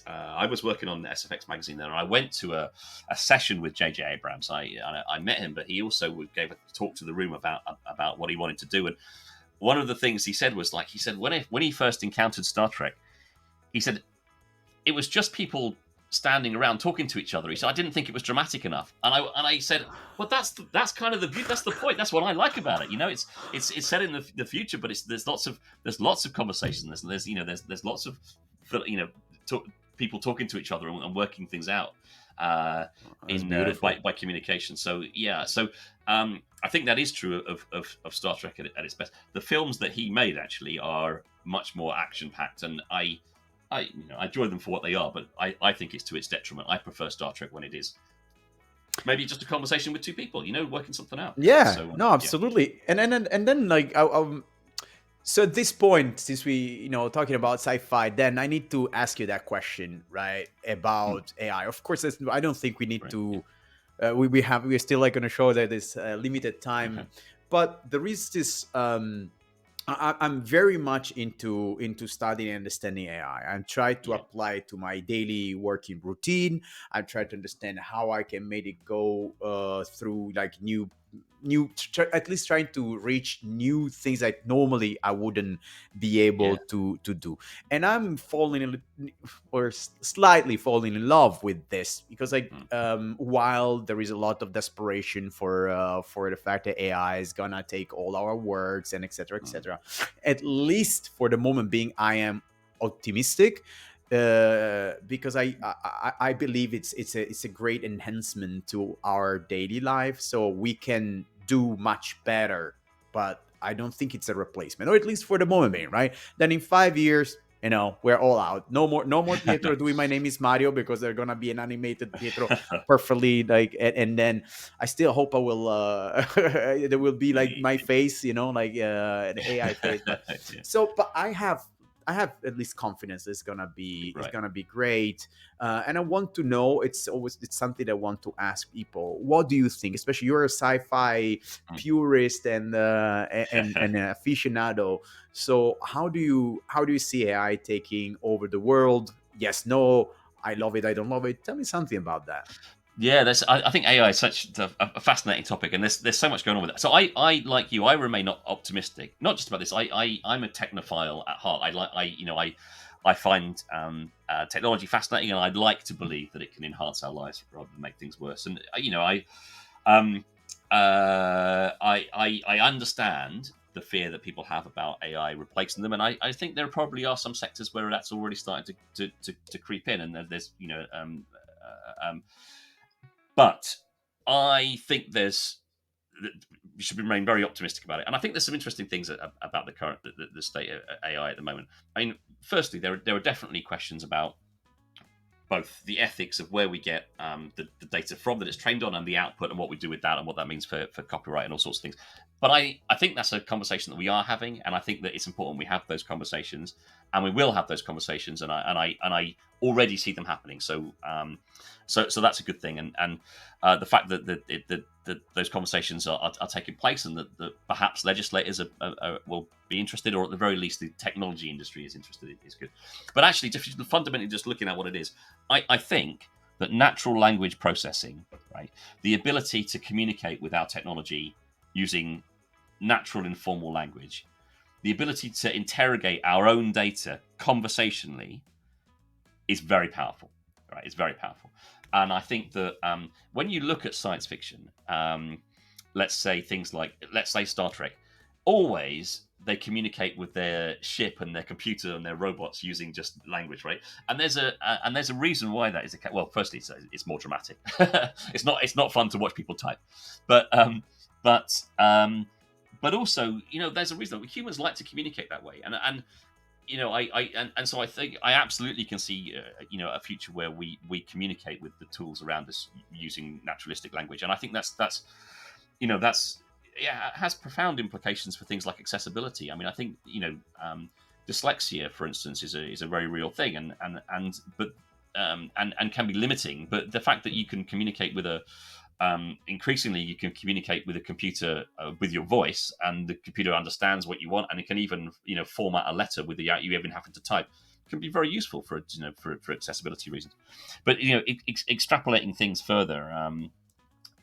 I was working on SFX magazine then, and I went to a session with J.J. Abrams. I met him, but he also gave a talk to the room about what he wanted to do. And one of the things he said was when he first encountered Star Trek, he said it was just people standing around talking to each other. He said, I didn't think it was dramatic enough, and I said, well, that's kind of that's the point. That's what I like about it. It's set in the future, but there's lots of conversation. There's lots of people talking to each other and working things out by communication. So I think that is true of Star Trek at its best. The films that he made actually are much more action packed, and I enjoy them for what they are, but I think it's to its detriment. I prefer Star Trek when it is maybe just a conversation with two people, working something out. Yeah, so, no, absolutely. Yeah. And then so at this point, since we talking about sci-fi, then I need to ask you that question, right, about AI. Of course, I don't think we need to. We're still going to show that this limited time, but there is this. I'm very much into studying and understanding AI. I'm trying to apply it to my daily working routine. I'm trying to understand how I can make it go through new at least trying to reach new things that normally I wouldn't be able Yeah. to do. And I'm falling or slightly falling in love with this because like Mm. while there is a lot of desperation for the fact that AI is gonna take all our works and etc Mm. etc, at least for the moment being I am optimistic because I believe it's a great enhancement to our daily life, so we can do much better. But I don't think it's a replacement, or at least for the moment being, right? Then in 5 years, we're all out. No more Pietro doing My Name Is Mario, because they're gonna be an animated Pietro perfectly like, and then I still hope I will there will be like my face, like an AI face. But Yeah. so, but I have at least confidence it's Right. gonna be great. And I want to know, it's something I want to ask people. What do you think? Especially you're a sci-fi Mm. purist and an aficionado. So how do you see AI taking over the world? Yes, no, I love it, I don't love it. Tell me something about that. Yeah, I think AI is such a fascinating topic, and there's so much going on with it. So I like you, I remain optimistic, not just about this. I'm a technophile at heart. I find technology fascinating, and I'd like to believe that it can enhance our lives rather than make things worse. And um, I understand the fear that people have about AI replacing them, and I think there probably are some sectors where that's already starting to creep in, and there's but I think we should remain very optimistic about it. And I think there's some interesting things about the current the state of AI at the moment. I mean, firstly, there are definitely questions about both the ethics of where we get the data from that it's trained on, and the output, and what we do with that, and what that means for copyright and all sorts of things. But I think that's a conversation that we are having, and I think that it's important we have those conversations, and we will have those conversations, and I already see them happening. So that's a good thing, and the fact that those conversations are taking place, and that perhaps legislators will be interested, or at the very least the technology industry is interested, is good. But actually, just fundamentally, just looking at what it is, I think that natural language processing, right, the ability to communicate with our technology using natural informal language, the ability to interrogate our own data conversationally, is very powerful. Right, it's very powerful. And I think that when you look at science fiction, let's say things like, let's say Star Trek, always they communicate with their ship and their computer and their robots using just language, right? And there's a reason why that is the case. Well, firstly, it's more dramatic. It's not fun to watch people type, but but um, but also, there's a reason humans like to communicate that way, and and so I think I absolutely can see a future where we communicate with the tools around us using naturalistic language, and I think that's yeah, it has profound implications for things like accessibility. I mean, I think dyslexia, for instance, is a very real thing, and can be limiting. But the fact that you can communicate with increasingly you can communicate with a computer with your voice, and the computer understands what you want, and it can even format a letter without you even having to type, can be very useful for accessibility reasons. But extrapolating things further,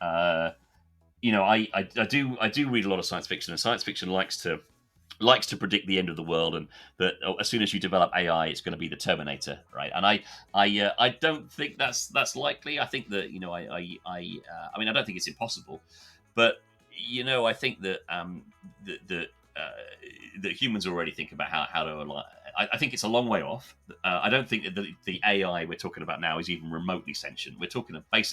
I do read a lot of science fiction, and science fiction likes to predict the end of the world, and that as soon as you develop AI, it's going to be the Terminator, right? And I don't think that's likely. I think that I mean, I don't think it's impossible, but I think that that humans already think about how to align. I think it's a long way off. I don't think that the AI we're talking about now is even remotely sentient. We're talking about a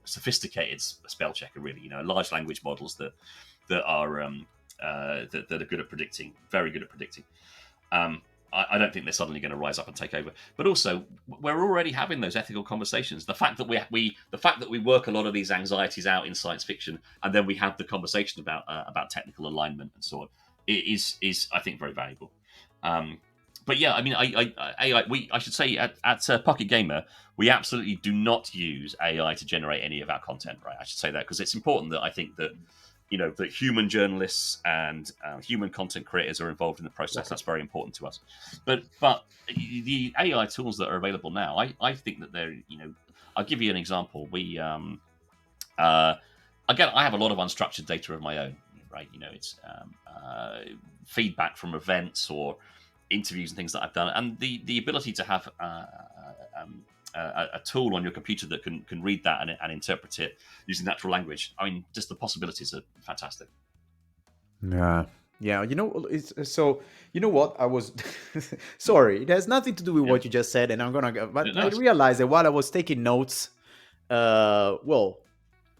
sophisticated spell checker, really. Large language models that are that are good at predicting, very good at predicting. I don't think they're suddenly going to rise up and take over. But also, we're already having those ethical conversations. The fact that we work a lot of these anxieties out in science fiction, and then we have the conversation about technical alignment and so on, is I think very valuable. But yeah, I mean, I should say at Pocket Gamer, we absolutely do not use AI to generate any of our content, right? I should say that, because it's important that I think that that human journalists and human content creators are involved in the process. That's very important to us. But the AI tools that are available now, I think that they're I'll give you an example. Again, I have a lot of unstructured data of my own, right? It's feedback from events or interviews and things that I've done, and the ability to have a tool on your computer that can read that and interpret it using natural language. I mean, just the possibilities are fantastic. Yeah. Yeah, it's so you know what I was sorry, it has nothing to do with Yeah, what you just said, and I'm gonna go, but I nice. realized that while I was taking notes, well,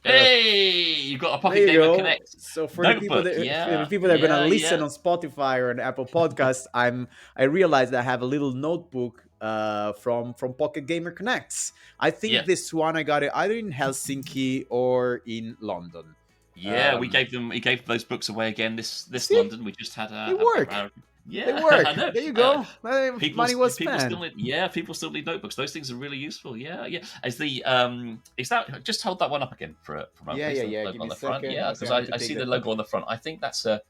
uh, Hey, you got a there Pocket you Gamer go. Connect So for notebook. the Yeah, people that are gonna yeah, listen yeah, on Spotify or on Apple Podcasts, I realized I have a little notebook from Pocket Gamer Connects. I yeah. think this one I got it either in Helsinki or in London. Yeah, Um, we gave those books away again this see, London. We just had they work. They yeah, I work. know. There you go. Money was People still spent. need people still need notebooks. Those things are really useful. Yeah, yeah. Is that just hold that one up again for a moment, Yeah, please? yeah, The yeah. Give logo me on a the front. second. Yeah, Okay, because I need to I take see the that. logo on the front. I think that's There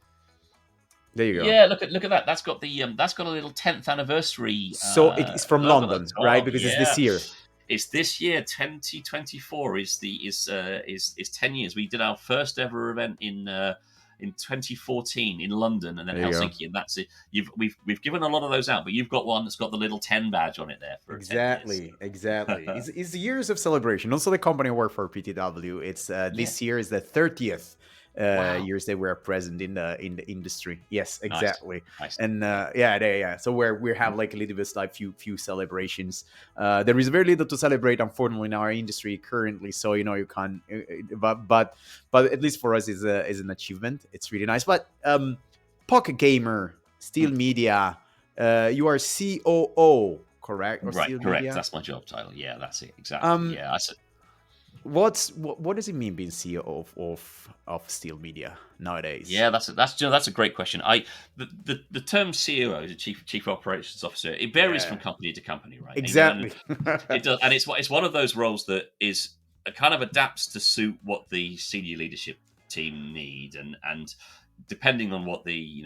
you go. yeah. Look at that. That's got a little 10th anniversary So it is from logo at the London, right? top. Because it's this Yeah. year. It's this year, 2024 is 10 years. We did our first ever event in 2014 in London and then There you go. Helsinki, and that's it. We've given a lot of those out, but you've got one that's got the little 10 badge on it there for 10 years. Exactly, exactly. It's years of celebration. Also, the company I work for, PTW, it's Yeah. this year is the 30th Wow. years that we're present in the industry. Yes, Nice. exactly. Nice. And yeah. So we have like a little bit like few celebrations. There is very little to celebrate, unfortunately, in our industry currently. So you can't. But at least for us, is an achievement. It's really nice. But Pocket Gamer, Steel Media. You are COO, correct? Or Right, Steel correct. Media? That's my job title. Yeah, that's it. Exactly. Um, Yeah. what does it mean being CEO of Steel Media nowadays? Yeah, that's a great question. The term CEO, the chief operations officer, it varies from Yeah, company to company, right? And exactly. it does, and it's one of those roles that is kind of adapts to suit what the senior leadership team need, and depending on what the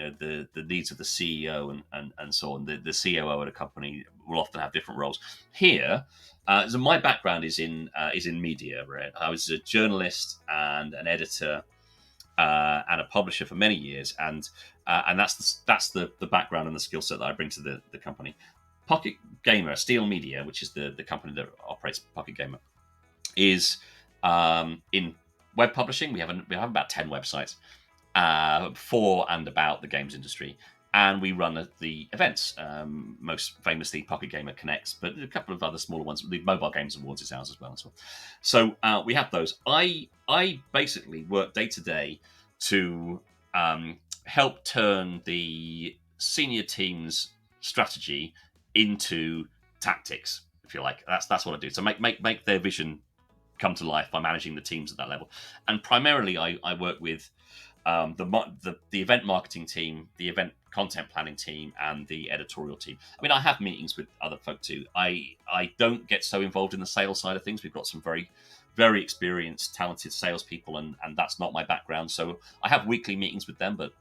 needs of the CEO and so on, the COO at a company will often have different roles. Here, so my background is in media. Right, I was a journalist and an editor and a publisher for many years, and that's the background and the skill set that I bring to the company. Pocket Gamer, Steel Media, which is the company that operates Pocket Gamer, is in web publishing. We have about 10 websites for and about the games industry. And we run the events, most famously Pocket Gamer Connects, but a couple of other smaller ones. The Mobile Games Awards is ours as well. So we have those. I basically work day to day to help turn the senior team's strategy into tactics, if you like. That's what I do. So make their vision come to life by managing the teams at that level. And primarily, I work with the event marketing team, the event content planning team, and the editorial team. I mean, I have meetings with other folk too. I don't get so involved in the sales side of things. We've got some very very experienced, talented salespeople, and that's not my background. So I have weekly meetings with them, but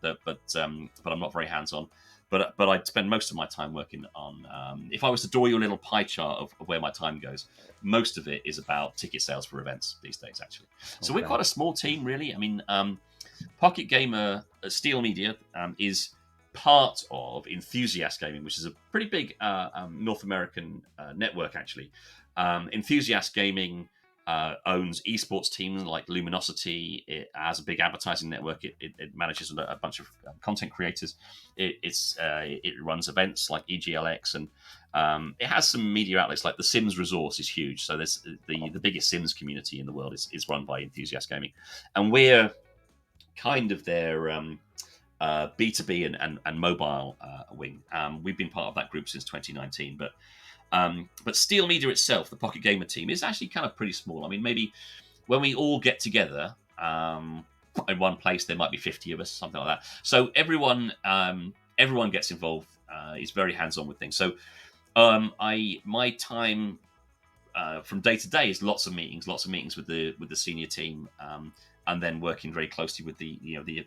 I'm not very hands on. But I spend most of my time working on. If I was to draw you a little pie chart of where my time goes, most of it is about ticket sales for events these days, actually. So we're Okay. quite a small team, really. I mean, Pocket Gamer Steel Media is part of Enthusiast Gaming, which is a pretty big North American network, actually. Enthusiast Gaming owns esports teams like Luminosity. It has a big advertising network. It manages a bunch of content creators. It runs events like EGLX, and it has some media outlets like the Sims Resource is huge. So there's the biggest Sims community in the world is run by Enthusiast Gaming, and we're kind of their B2B and mobile wing. We've been part of that group since 2019, but Steel Media itself, the Pocket Gamer team, is actually kind of pretty small. I mean, maybe when we all get together in one place, there might be 50 of us, something like that. So everyone gets involved. Is very hands on with things. So my time from day to day is lots of meetings with the senior team, and then working very closely with the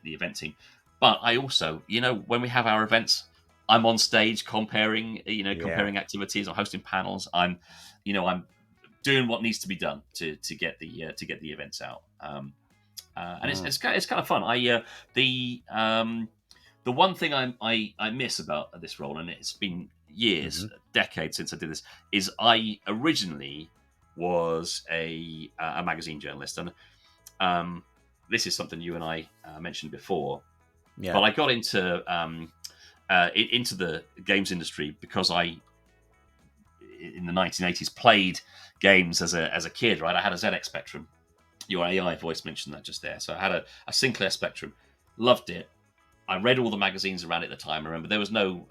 event team. But I also, when we have our events, I'm on stage comparing Yeah. activities. I'm hosting panels. I'm doing what needs to be done to get the events out. And it's kind of fun. The one thing I miss about this role, and it's been years, decades since I did this, is I originally was a magazine journalist, and this is something you and I mentioned before. Yeah. But I got into the games industry because I, in the 1980s, played games as a kid. Right, I had a ZX Spectrum. Your AI voice mentioned that just there. So I had a Sinclair Spectrum, loved it. I read all the magazines around it at the time. I remember there was no,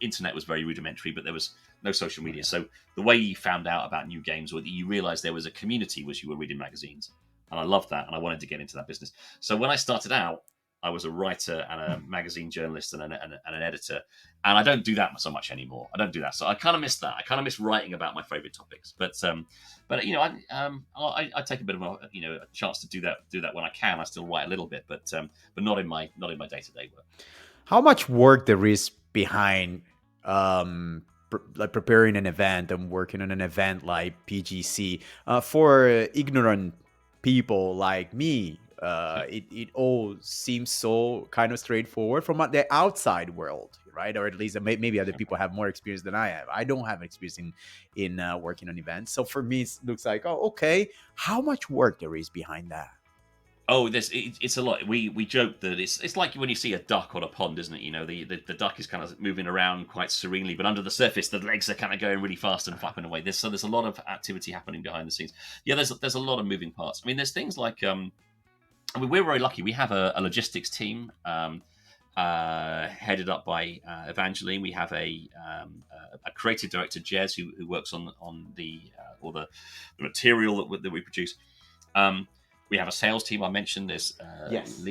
internet was very rudimentary, but there was no social media. So the way you found out about new games, or that you realized there was a community, was you were reading magazines. And I loved that, and I wanted to get into that business. So when I started out, I was a writer and a magazine journalist and an editor. And I don't do that so much anymore. I don't do that. So I kind of miss that. I kind of miss writing about my favorite topics. But I take a bit of a chance to do that when I can. I still write a little bit, but not in my day-to-day work. How much work there is behind like preparing an event and working on an event like PGC for ignorant people like me? It all seems so kind of straightforward from the outside world, right? Or at least maybe other people have more experience than I have. I don't have experience in working on events. So for me, it looks like, oh, okay. How much work there is behind that? Oh, it's a lot. We joke that it's like when you see a duck on a pond, isn't it? The duck is kind of moving around quite serenely, but under the surface, the legs are kind of going really fast and flapping away. There's a lot of activity happening behind the scenes. Yeah, there's a lot of moving parts. I mean, there's things like we're very lucky. We have a logistics team headed up by Evangeline. We have a creative director, Jez, who works on the material that we produce. We have a sales team. I mentioned this,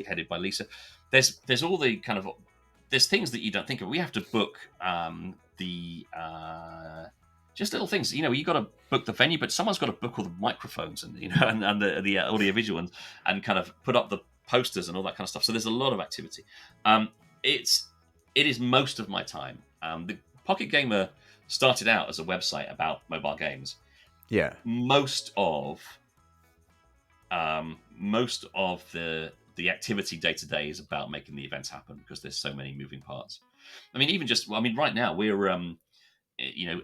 headed by Lisa. There's all the kind of there's things that you don't think of. We have to book just little things, you got to book the venue, but someone's got to book all the microphones and and the audio visual and kind of put up the posters and all that kind of stuff. So there's a lot of activity. It is most of my time. The Pocket Gamer started out as a website about mobile games. Yeah. Most of the activity day to day is about making the events happen because there's so many moving parts. I mean, right now we're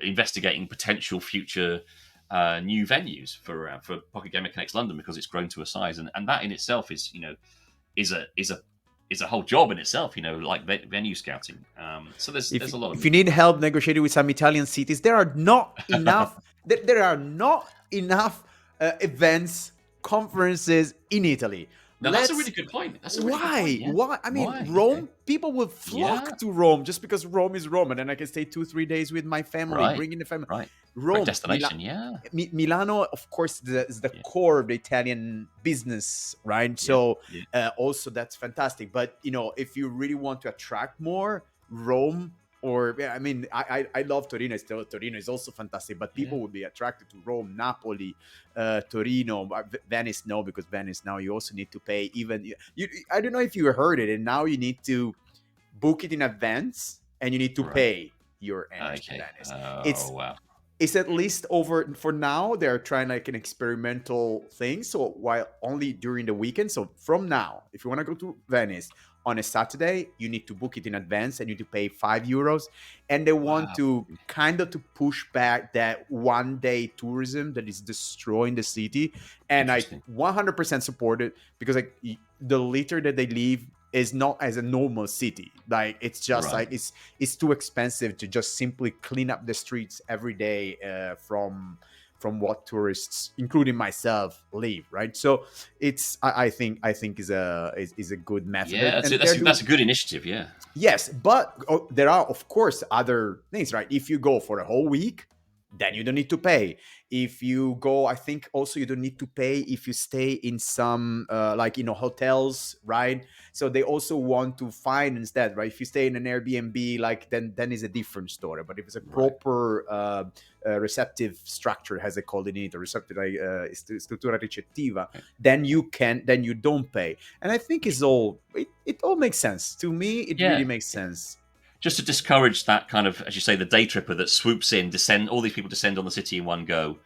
investigating potential future new venues for Pocket Gamer Connects London because it's grown to a size, and that in itself is a whole job in itself, like venue scouting. So there's a lot of. If you need help negotiating with some Italian cities, there are not enough. there are not enough events, conferences in Italy. Now, that's a really good point. Why? I mean, why? Rome, people will flock to Rome just because Rome is Rome, and then I can stay 2-3 days with my family, bringing the family. Right. Rome, great destination, Milano, of course, is the core of the Italian business, right? So, also that's fantastic. But if you really want to attract more, Rome. I love Torino. Torino is also fantastic, but people would be attracted to Rome, Napoli, Torino, Venice. No, because Venice now you also need to pay. I don't know if you heard it, and now you need to book it in advance, and you need to pay your entry to Venice. It's at least over for now. They're trying like an experimental thing. So while only during the weekend. So from now, if you want to go to Venice on a Saturday, you need to book it in advance and you need to pay €5. And they want to kind of to push back that one-day tourism that is destroying the city. And I 100% support it because like the litter that they leave is not as a normal city. Like it's just like it's too expensive to just simply clean up the streets every day from what tourists, including myself, leave, right? So it's I think is a good method. Yeah, that's a good initiative. Yeah. Yes, but there are of course other things, right? If you go for a whole week, then you don't need to pay. If you go, I think also you don't need to pay if you stay in some hotels, right? So they also want to find instead, right? If you stay in an Airbnb, like then is a different story. But if it's a proper receptive structure, as they call it in Italy, receptive struttura ricettiva, then you don't pay. And I think it all makes sense to me. It really makes sense. Just to discourage that kind of, as you say, the day tripper that swoops in, all these people descend on the city in one go.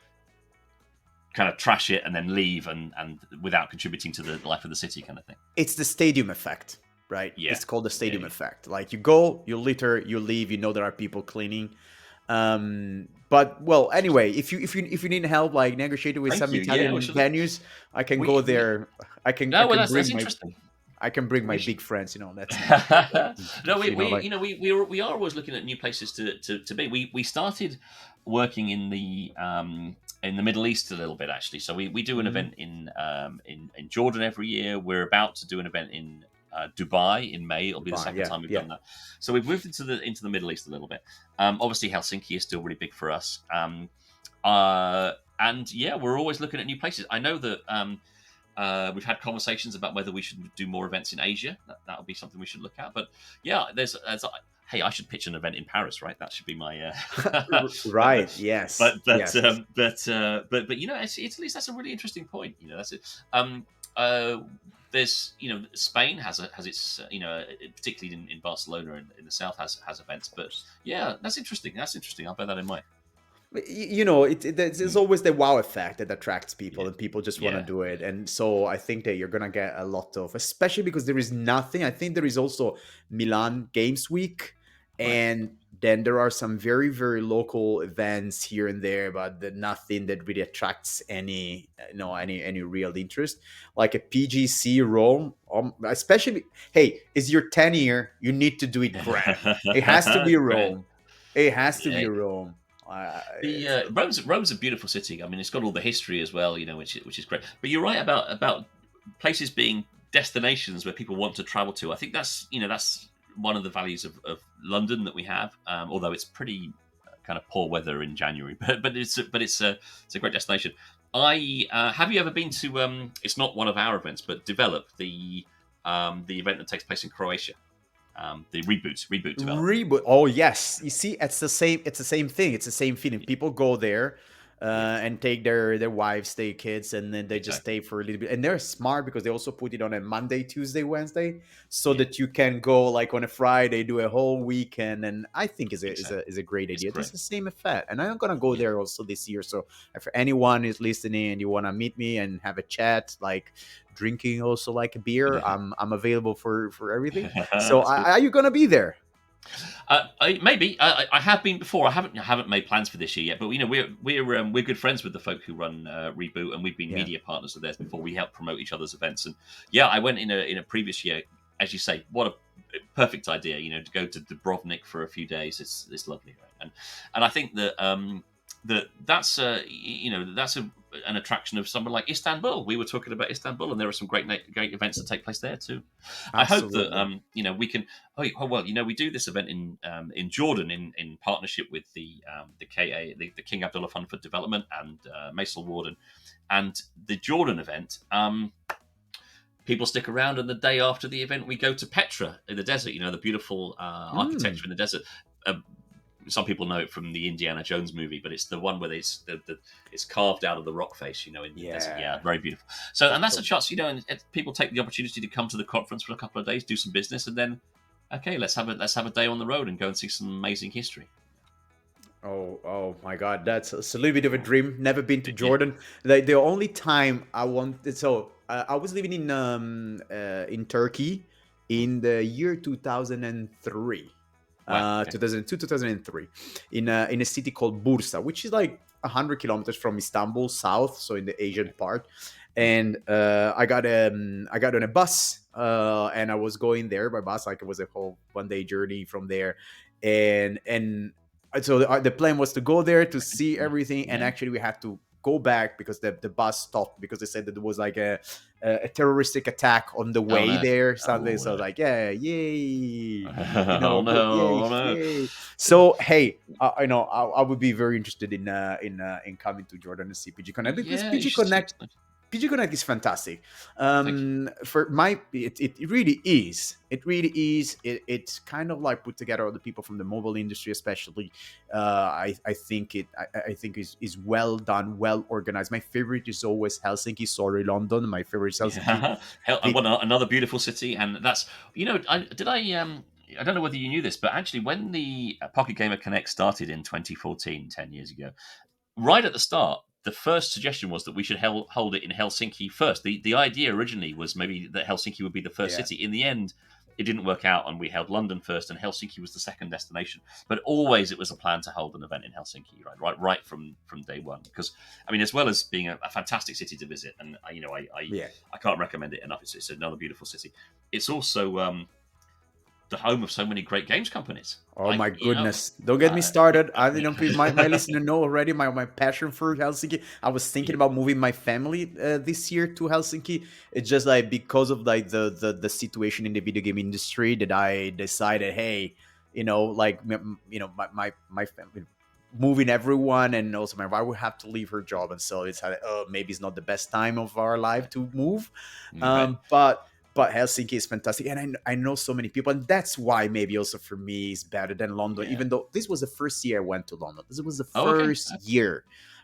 kind of trash it and then leave and without contributing to the life of the city kind of thing. It's the stadium effect, right? Yeah. It's called the Yeah, stadium yeah. effect. Like you go, you litter, you leave. You know there are people cleaning. But well, anyway, if you need help, like negotiating with Thank some you. Yeah, we Italian should. venues, I can go We there. I no, well, can that's bring interesting. my We should. big friends. That's nice. No, Like we are always looking at new places to be. We started working in the Middle East a little bit actually. So we do an Mhm. event in Jordan every year. We're about to do an event in Dubai in May. It'll be the Dubai, second yeah, time we've yeah. done that. So we've moved into the Middle East a little bit. Obviously, Helsinki is still really big for us. And yeah, we're always looking at new places. I know that we've had conversations about whether we should do more events in Asia. That would be something we should look at. But yeah, hey, I should pitch an event in Paris, right? That should be my. But Right. Yes. but Yes. but Italy's that's a really interesting point. That's it. Uh, there's Spain has its particularly in Barcelona and in the south has events. But yeah, that's interesting. That's interesting. I'll bear that in mind. There's Mm, always the wow effect that attracts people, yeah, and people just want to yeah, do it. And so I think that you're gonna get a lot of, especially because there is nothing. I think there is also Milan Games Week, right. and then there are some very very local events here and there, but nothing that really attracts any real interest, like a PGC Rome. Especially, hey, it's your 10 year. You need to do it grand. It has to be Grand. Rome. It has to Yeah. be Rome. The Rome's a beautiful city. I mean, it's got all the history as well, which is great. But you're right about places being destinations where people want to travel to. I think that's one of the values of London that we have. Although it's pretty kind of poor weather in January, but it's a great destination. I have you ever been to? It's not one of our events, but Develop the event that takes place in Croatia. The reboot Develop. Reboot. Oh yes, you see, it's the same. It's the same thing. It's the same feeling. People go there Yeah, and take their wives, their kids, and then they just exactly. stay for a little bit. And they're smart because they also put it on a Monday, Tuesday, Wednesday, so Yeah, that you can go like on a Friday, do a whole weekend. And I think exactly. is a great It's idea. great. That's the same effect. And I'm gonna go Yeah. there also this year. So if anyone is listening and you wanna meet me and have a chat, like drinking also like a beer, I'm available for everything. So That's good. are you gonna be there? Maybe I have been before. I haven't made plans for this year yet. But we're good friends with the folk who run Reboot, and we've been Yeah. media partners of theirs before. We help promote each other's events, and yeah, I went in a previous year. As you say, what a perfect idea! To go to Dubrovnik for a few days. It's lovely, right? And I think that's an attraction of someone like Istanbul. We were talking about Istanbul, and there are some great events that take place there too. I hope that Absolutely. we can. Oh well, we do this event in Jordan in partnership with the KA, the King Abdullah Fund for Development, and Maisel Warden, and the Jordan event. People stick around, and the day after the event, we go to Petra in the desert. The beautiful architecture Mm, in the desert. Uh, some people know it from the Indiana Jones movie, but it's the one where it's carved out of the rock face, in the desert. Yeah, yeah. very beautiful. So, and that's a So, chance, and people take the opportunity to come to the conference for a couple of days, do some business, and then, okay, let's have a day on the road and go and see some amazing history. oh my God, that's a little bit of a dream. Never been to Yeah, Jordan. Like the only time I wanted, so I was living in Turkey in the year 2003, wow. Okay. 2002, 2003, in a city called Bursa, which is like 100 kilometers from Istanbul, south, so in the Asian Okay. part. Yeah. And I got on a bus, and I was going there by bus, like it was a whole 1 day journey from there, and so the plan was to go there to see Yeah. everything, and Yeah. actually we had to go back because the bus stopped because they said that there was like a terroristic attack on the Oh way no. there, something. Oh So I was no. like, yeah, yay, Oh good, no. yay, Oh no. yay. So hey, I would be very interested in coming to Jordan and see PG Connect, because Yeah, you should seriously. PG Connect is fantastic. Thank you. For my, it really is. It really is. It's kind of like put together all the people from the mobile industry, especially. I think I think is well done, well organized. My favorite is always Helsinki. Sorry, London. My favorite is Helsinki. Yeah, hell, and The, what another beautiful city, and that's I don't know whether you knew this, but actually, when the Pocket Gamer Connect started in 2014, 10 years ago, right at the start. the first suggestion was that we should hold it in Helsinki first. The idea originally was maybe that Helsinki would be the first Yeah. city. In the end, it didn't work out, and we held London first, and Helsinki was the second destination. But always it was a plan to hold an event in Helsinki, right from day one. Because I mean, as well as being a fantastic city to visit, and Yeah. I can't recommend it enough. It's another beautiful city. It's also the home of so many great games companies. Oh my You know, goodness! Don't get me started. I my listener know already my passion for Helsinki. I was thinking about moving my family this year to Helsinki. It's just like because of like the situation in the video game industry that I decided, hey, like my family moving everyone, and also my wife would have to leave her job, and so it's like, oh, maybe it's not the best time of our life to move. right. But Helsinki is fantastic, and I know so many people, and that's why maybe also for me is better than London. Yeah. Even though this was the first year I went to London, this was the Oh, okay. first year,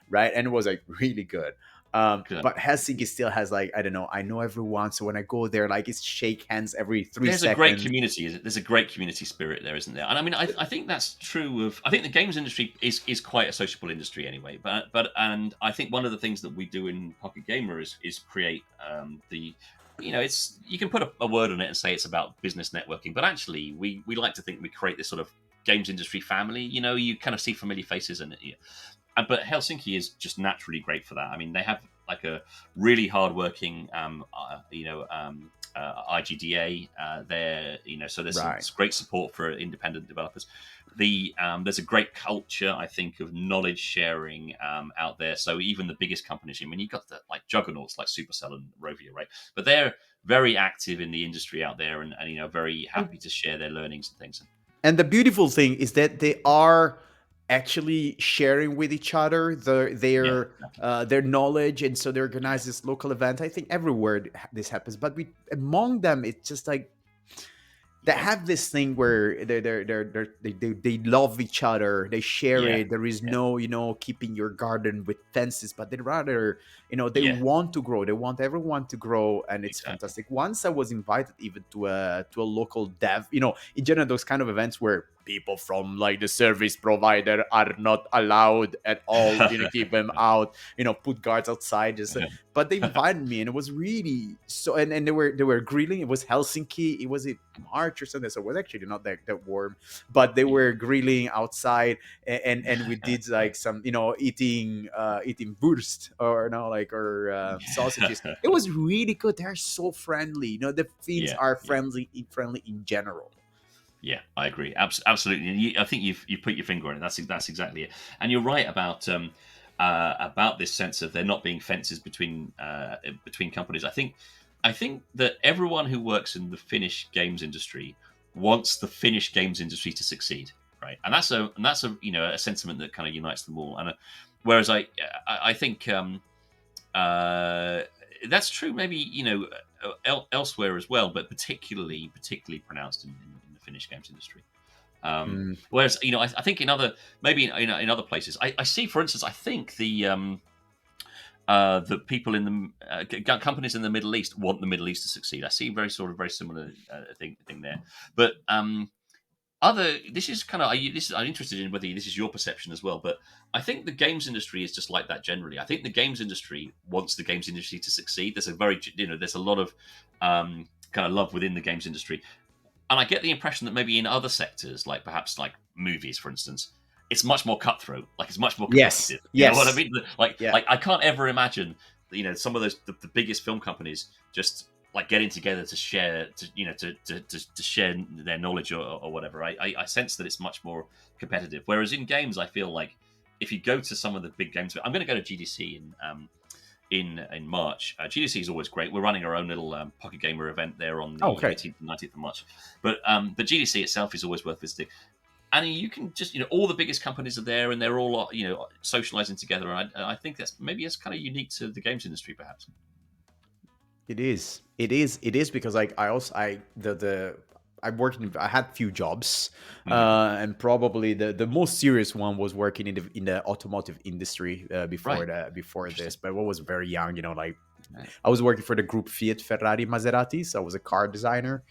right? And it was like really good. Good. But Helsinki still has like I don't know. I know everyone, so when I go there, like it's shake hands every 3 There's a great seconds. community. There's a great community spirit there, isn't there? And I mean, I think that's true of. I think the games industry is quite a sociable industry anyway. And I think one of the things that we do in Pocket Gamer is create the. It's you can put a word on it and say it's about business networking, but actually we like to think we create this sort of games industry family. You kind of see familiar faces in it. But Helsinki is just naturally great for that. I mean, they have like a really hardworking, IGDA there. So there's Right. some great support for independent developers. There's a great culture, I think, of knowledge sharing out there. So even the biggest companies, I mean, you've got the like juggernauts like Supercell and Rovio, right? But they're very active in the industry out there, and very happy to share their learnings and things. And the beautiful thing is that they are actually sharing with each other Yeah, their knowledge, and so they organize this local event. I think everywhere this happens, but among them, it's just like they have this thing where they love each other, they share yeah, it. There is yeah, no keeping your garden with fences, but they rather they yeah, want to grow, they want everyone to grow, and it's exactly. fantastic. Once I was invited even to a local dev, in general those kind of events where people from like the service provider are not allowed at all, keep them out, put guards outside, just but they invited me, and it was really so, and they were grilling. It was Helsinki, it was in March or something, so it was actually not that warm, but they were grilling outside, and we did like some eating wurst, or sausages. It was really good. They're so friendly, the Finns Yeah, are yeah. friendly in general. Yeah, I agree. Absolutely. And I think you've put your finger on it. That's exactly it. And you're right about this sense of there not being fences between companies. I think that everyone who works in the Finnish games industry wants the Finnish games industry to succeed, right? And that's a sentiment that kind of unites them all. And whereas I think that's true. Maybe elsewhere as well, but particularly pronounced in the Finnish games industry. Whereas I think in other in other places, I see, for instance, I think the people in the companies in the Middle East want the Middle East to succeed. I see very similar thing there, but this is kind of I'm interested in whether this is your perception as well. But I think the games industry is just like that generally. I think the games industry wants the games industry to succeed. There's a lot of kind of love within the games industry. And I get the impression that maybe in other sectors, like perhaps like movies, for instance, it's much more cutthroat. Like it's much more Yes, competitive. You know yes. what I mean? Like, Yeah. like I can't ever imagine, some of those the biggest film companies just like getting together to share, to share their knowledge or whatever. I sense that it's much more competitive. Whereas in games, I feel like if you go to some of the big games, I'm going to go to GDC in March. GDC is always great. We're running our own little Pocket Gamer event there on the Okay. 18th and 19th of March. But GDC itself is always worth visiting. And you can just, all the biggest companies are there, and they're all, socializing together. And I think that's kind of unique to the games industry, perhaps. It is. It is because like I had few jobs, and probably the most serious one was working in the automotive industry before this. But I was very young, I was working for the group Fiat, Ferrari, Maserati, so I was a car designer.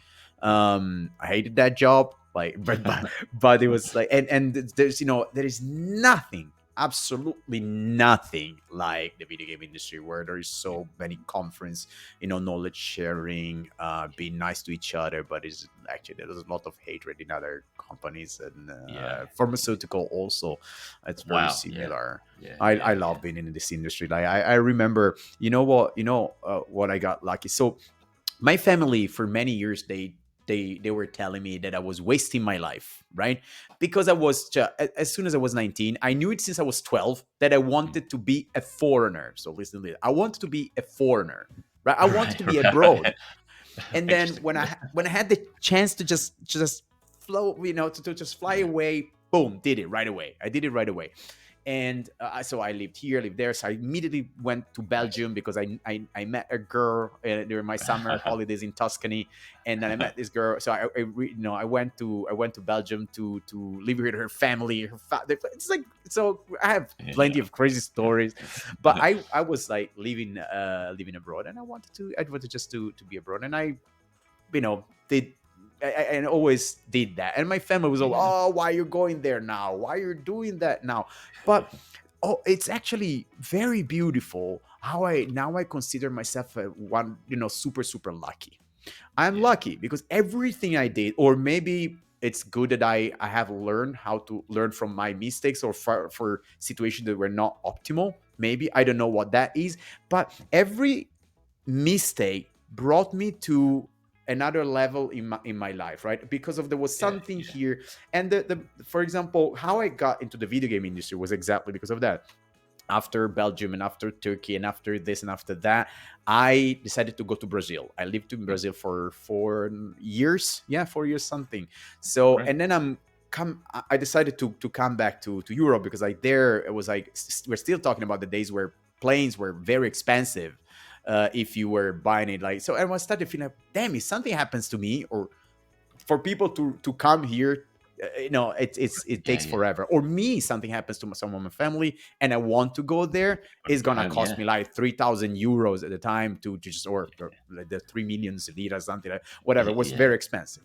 I hated that job, like, but it was like, and there's there is nothing absolutely nothing like the video game industry, where there is so many conference, knowledge sharing, being nice to each other. But it's actually, there's a lot of hatred in other companies, and Yeah. pharmaceutical also. It's very Wow. Yeah. similar. Yeah. I Yeah. love being in this industry. Like I remember, what I got lucky. So my family, for many years, they were telling me that I was wasting my life, right? Because I was as soon as I was 19, I knew it since I was 12 that I Mm. wanted to be a foreigner. So listen to this. I wanted to be a foreigner, right? I wanted Right. to be abroad. Right. And then Interesting. when I had the chance to just flow, to just fly Yeah. away, boom, did it right away. I did it right away. And so I lived here, lived there. So I immediately went to Nice. Belgium because I met a girl during my summer holidays in Tuscany, and then I met this girl. So I went to Belgium to live with her family. It's like, so I have plenty Yeah. of crazy stories, but I was like living abroad, and I wanted just to be abroad, and I did. I always did that, and my family was all, Yeah. "Oh, why are you going there now? Why are you doing that now?" But it's actually very beautiful how I consider myself one, super super lucky. I'm Yeah. lucky because everything I did, or maybe it's good that I have learned how to learn from my mistakes, or for situations that were not optimal. Maybe I don't know what that is, but every mistake brought me to another level in my life, right? Because of there was Yeah. something Yeah. here. And the for example, how I got into the video game industry was exactly because of that. After Belgium and after Turkey and after this and after that, I decided to go to Brazil. I lived in Mm. Brazil for 4 years. Yeah, 4 years something. So, Great. and then I decided to come back to Europe, because there it was like, we're still talking about the days where planes were very expensive, if you were buying it. Like, so I started feeling like, damn, if something happens to me, or for people to come here, it Yeah. takes Yeah. forever. Or me, something happens to someone in my family and I want to go there, it's Go gonna home. cost Yeah. me like 3,000 euros at the time to just, or like the 3 million lira, something like whatever. It was Yeah. very expensive.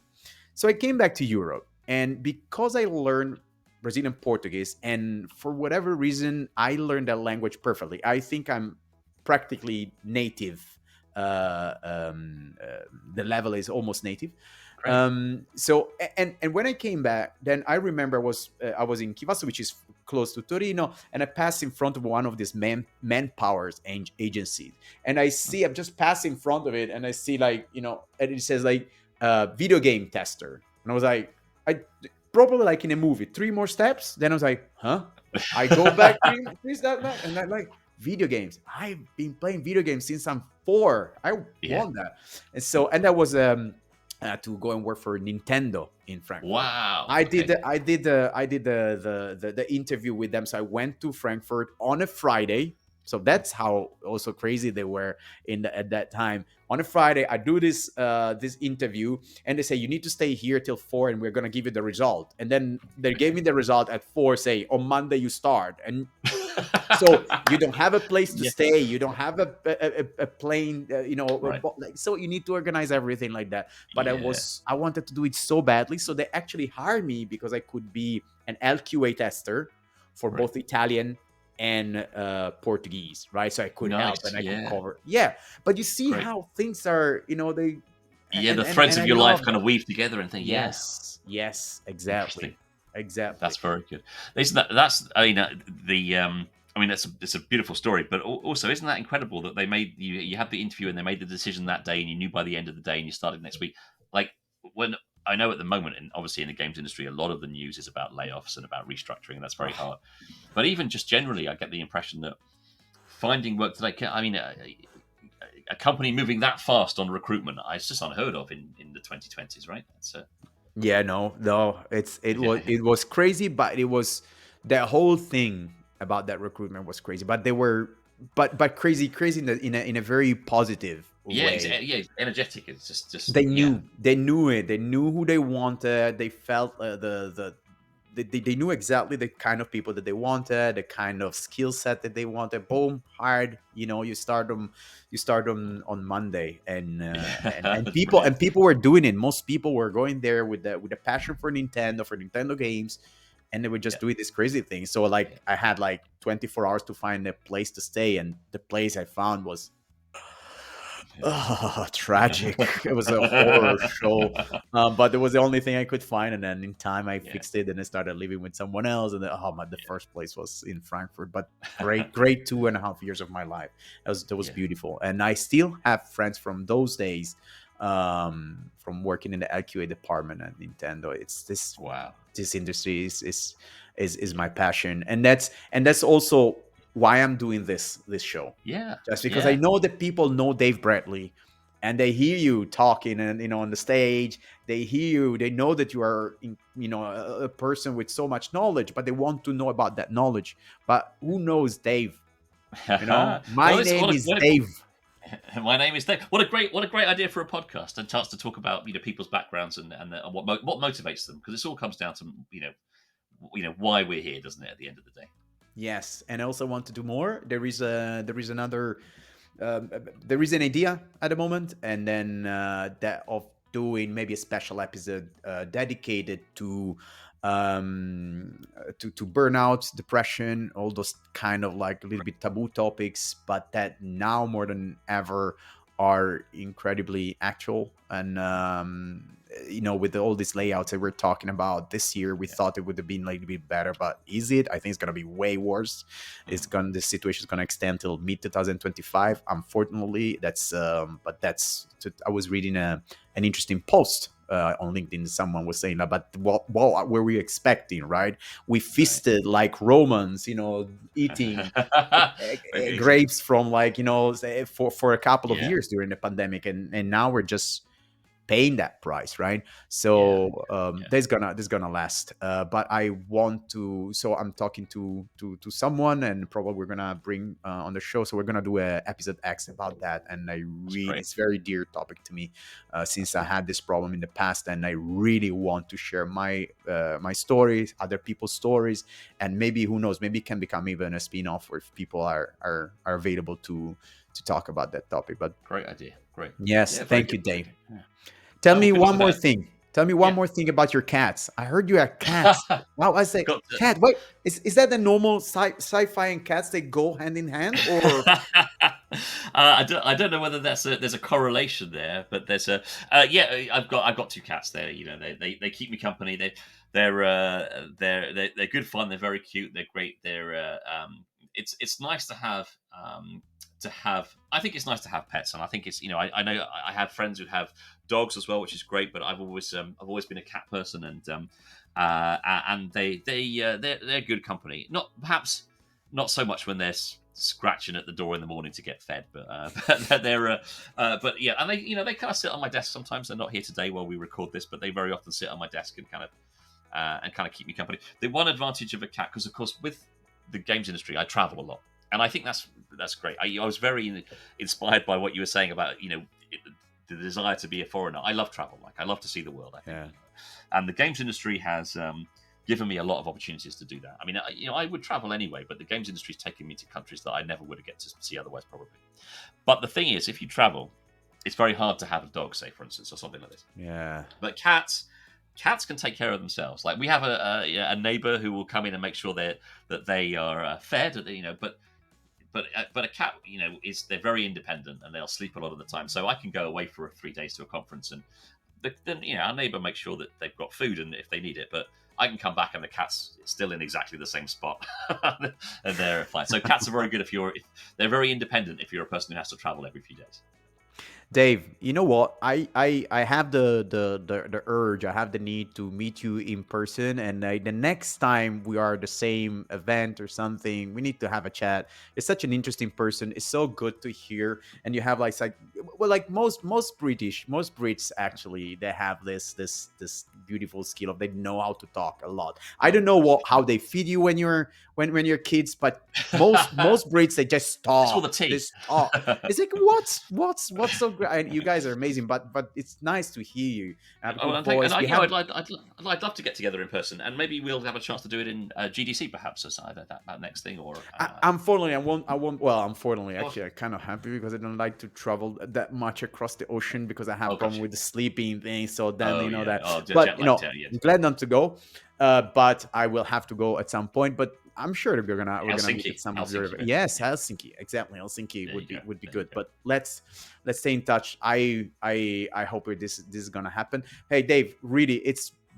So I came back to Europe, and because I learned Brazilian Portuguese, and for whatever reason I learned that language perfectly. I think I'm practically native. uh, um, uh, the level is almost native. Great. And when I came back, then I remember I was in Chivasso, which is close to Torino, and I passed in front of one of these manpowers agencies, and Mm. I'm just passing in front of it, and I see, like, and it says like, video game tester, and I was like, I probably like in a movie, three more steps, then I was like, huh? I go back three steps back, and I'm like, video games. I've been playing video games since I'm 4. I Yeah. want that. And that was to go and work for Nintendo in Frankfurt. Wow. I did Okay. the interview with them. So I went to Frankfurt on a Friday. So that's how also crazy they were at that time. On a Friday, I do this interview, and they say, you need to stay here till 4, and we're gonna give you the result. And then they gave Okay. me the result at 4. Say, on Monday you start, and so you don't have a place to Yeah. stay, you don't have a plane, Right. like, so you need to organize everything like that. But Yeah. I wanted to do it so badly, so they actually hired me because I could be an LQA tester for Right. both Italian and Portuguese, right? So I could help Nice. and I could Yeah. cover. Yeah, but you see Great. how things are, they Yeah. The threads and of I your life love kind that. of weave together and think, yeah, Yes, interesting. exactly. That's very good. Isn't that? That's. I mean, the. I mean, it's a beautiful story, but also, isn't that incredible that they made you? You had the interview and they made the decision that day, and you knew by the end of the day, and you started next week. Like, when I know at the moment, and obviously in the games industry, a lot of the news is about layoffs and about restructuring, and that's very hard. But even just generally, I get the impression that finding work today. I mean, a company moving that fast on recruitment, it's just unheard of in the 2020s, right? That's Yeah, no, it yeah, was yeah, it was crazy, but it was the whole thing about that recruitment was crazy. But they were, but crazy in a very positive yeah, way. yeah. It's energetic. It's just They yeah, knew it. They knew who they wanted. They felt they knew exactly the kind of people that they wanted, the kind of skill set that they wanted. Boom, hard. You start them on Monday, and That's people brilliant. and people were doing it. Most people were going there with the passion for Nintendo games, and they were just Yeah. doing this crazy thing. So like Yeah. I had like 24 hours to find a place to stay, and the place I found was tragic. It was a horror show, but it was the only thing I could find. And then in time, I Yeah. fixed it, and I started living with someone else. And then, oh my, the first place was in Frankfurt, but great 2.5 years of my life. That was Yeah. beautiful, and I still have friends from those days, from working in the LQA department at Nintendo. It's Wow. this industry is my passion, and that's also why I'm doing this show, Yeah. just because I Yeah. know that people know Dave Bradley, and they hear you talking, and on the stage, they hear you, they know that you are a person with so much knowledge, but they want to know about that knowledge. But who knows Dave? Well, My it's name is what Dave. my name is Dave. What a great idea for a podcast, and chance to talk about people's backgrounds and what motivates them, because it all comes down to why we're here, doesn't it? At the end of the day. Yes, and I also want to do more. There is an idea at the moment, and then that of doing maybe a special episode dedicated to burnout, depression, all those kind of like a little bit taboo topics, but that now more than ever are incredibly actual. And with all these layouts that we're talking about this year, we thought it would have been like a bit better, but is it? I think it's gonna be way worse. The situation is gonna extend till mid 2025. Unfortunately, I was reading an interesting post on LinkedIn. Someone was saying that, but what were we expecting, right? We feasted like Romans, eating Very easy. grapes from like for a couple of Yeah. years during the pandemic, and now we're just paying that price, right? So Yeah. there's gonna last, but I want to, so I'm talking to someone, and probably we're gonna bring on the show, so we're gonna do a episode X about that. And great. it's very dear topic to me, since I had this problem in the past, and I really want to share my stories, other people's stories, and maybe, who knows, maybe it can become even a spin-off where people are available to talk about that topic. But Great idea. Great. yes, Yeah, very thank you, good. Dave. Yeah. Tell Oh, me good luck one with more that. thing. Tell me one Yeah. more thing about your cats. I heard you have cats. Wow, I say Got to- cat. Wait, is that the normal sci-fi and cats? They go hand in hand, or I don't know whether there's a correlation there, but there's a I've got two cats there. They keep me company. They're good fun. They're very cute. They're great. It's nice to have I think it's nice to have pets, and I think it's I know I have friends who have dogs as well, which is great. But I've always been a cat person, and they're good company. Perhaps not so much when they're scratching at the door in the morning to get fed, but but yeah, and they kind of sit on my desk sometimes. They're not here today while we record this, but they very often sit on my desk and kind of keep me company. The one advantage of a cat, because of course with the games industry, I travel a lot. And I think that's great. I was very inspired by what you were saying about the desire to be a foreigner. I love travel. Like, I love to see the world. I think, and the games industry has given me a lot of opportunities to do that. I mean, I would travel anyway, but the games industry has taken me to countries that I never would have get to see otherwise, probably. But the thing is, if you travel, it's very hard to have a dog, say, for instance, or something like this. yeah. But cats can take care of themselves. Like, we have a neighbor who will come in and make sure that they are fed. But a cat, they're very independent, and they'll sleep a lot of the time. So I can go away for 3 days to a conference, and then our neighbor makes sure that they've got food and if they need it. But I can come back and the cat's still in exactly the same spot, and they're fine. So cats are very good if they're very independent if you're a person who has to travel every few days. Dave, you know what? I have the urge, I have the need to meet you in person, and the next time we are at the same event or something, we need to have a chat. It's such an interesting person. It's so good to hear, and you have like most Brits actually, they have this beautiful skill of, they know how to talk a lot. I don't know how they feed you when you're kids, but most Brits, they just talk. It's all the tea. They just talk. It's like, what's so great? You guys are amazing, but it's nice to hear you. I'd love to get together in person, and maybe we'll have a chance to do it in GDC, perhaps, as either that next thing, or. Unfortunately, I won't. Well, unfortunately, actually, I'm kind of happy because I don't like to travel that much across the ocean, because I have problem with the sleeping thing. So then that. But I'm glad not to go. but I will have to go at some point. But I'm sure that we're gonna meet at Helsinki, some of your Helsinki, maybe. yes, Helsinki, exactly. Helsinki There you go. would be There you good. go. But let's stay in touch. I hope this is gonna happen. Hey, Dave, really,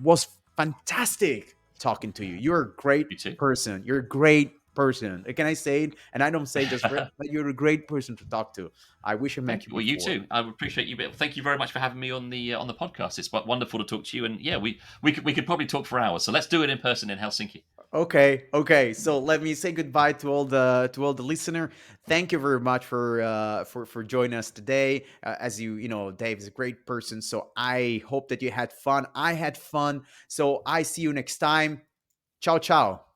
was fantastic talking to you. You're a great You too. person. You're a great person. Can I say it? And I don't say just for it, but you're a great person to talk to. I wish I met you Well, you before. too. I appreciate you. Thank you very much for having me on the podcast. It's wonderful to talk to you. And yeah, we could probably talk for hours. So let's do it in person in Helsinki. Okay. So let me say goodbye to all the listener. Thank you very much for joining us today. As you know, Dave is a great person. So I hope that you had fun. I had fun. So I see you next time. Ciao, ciao.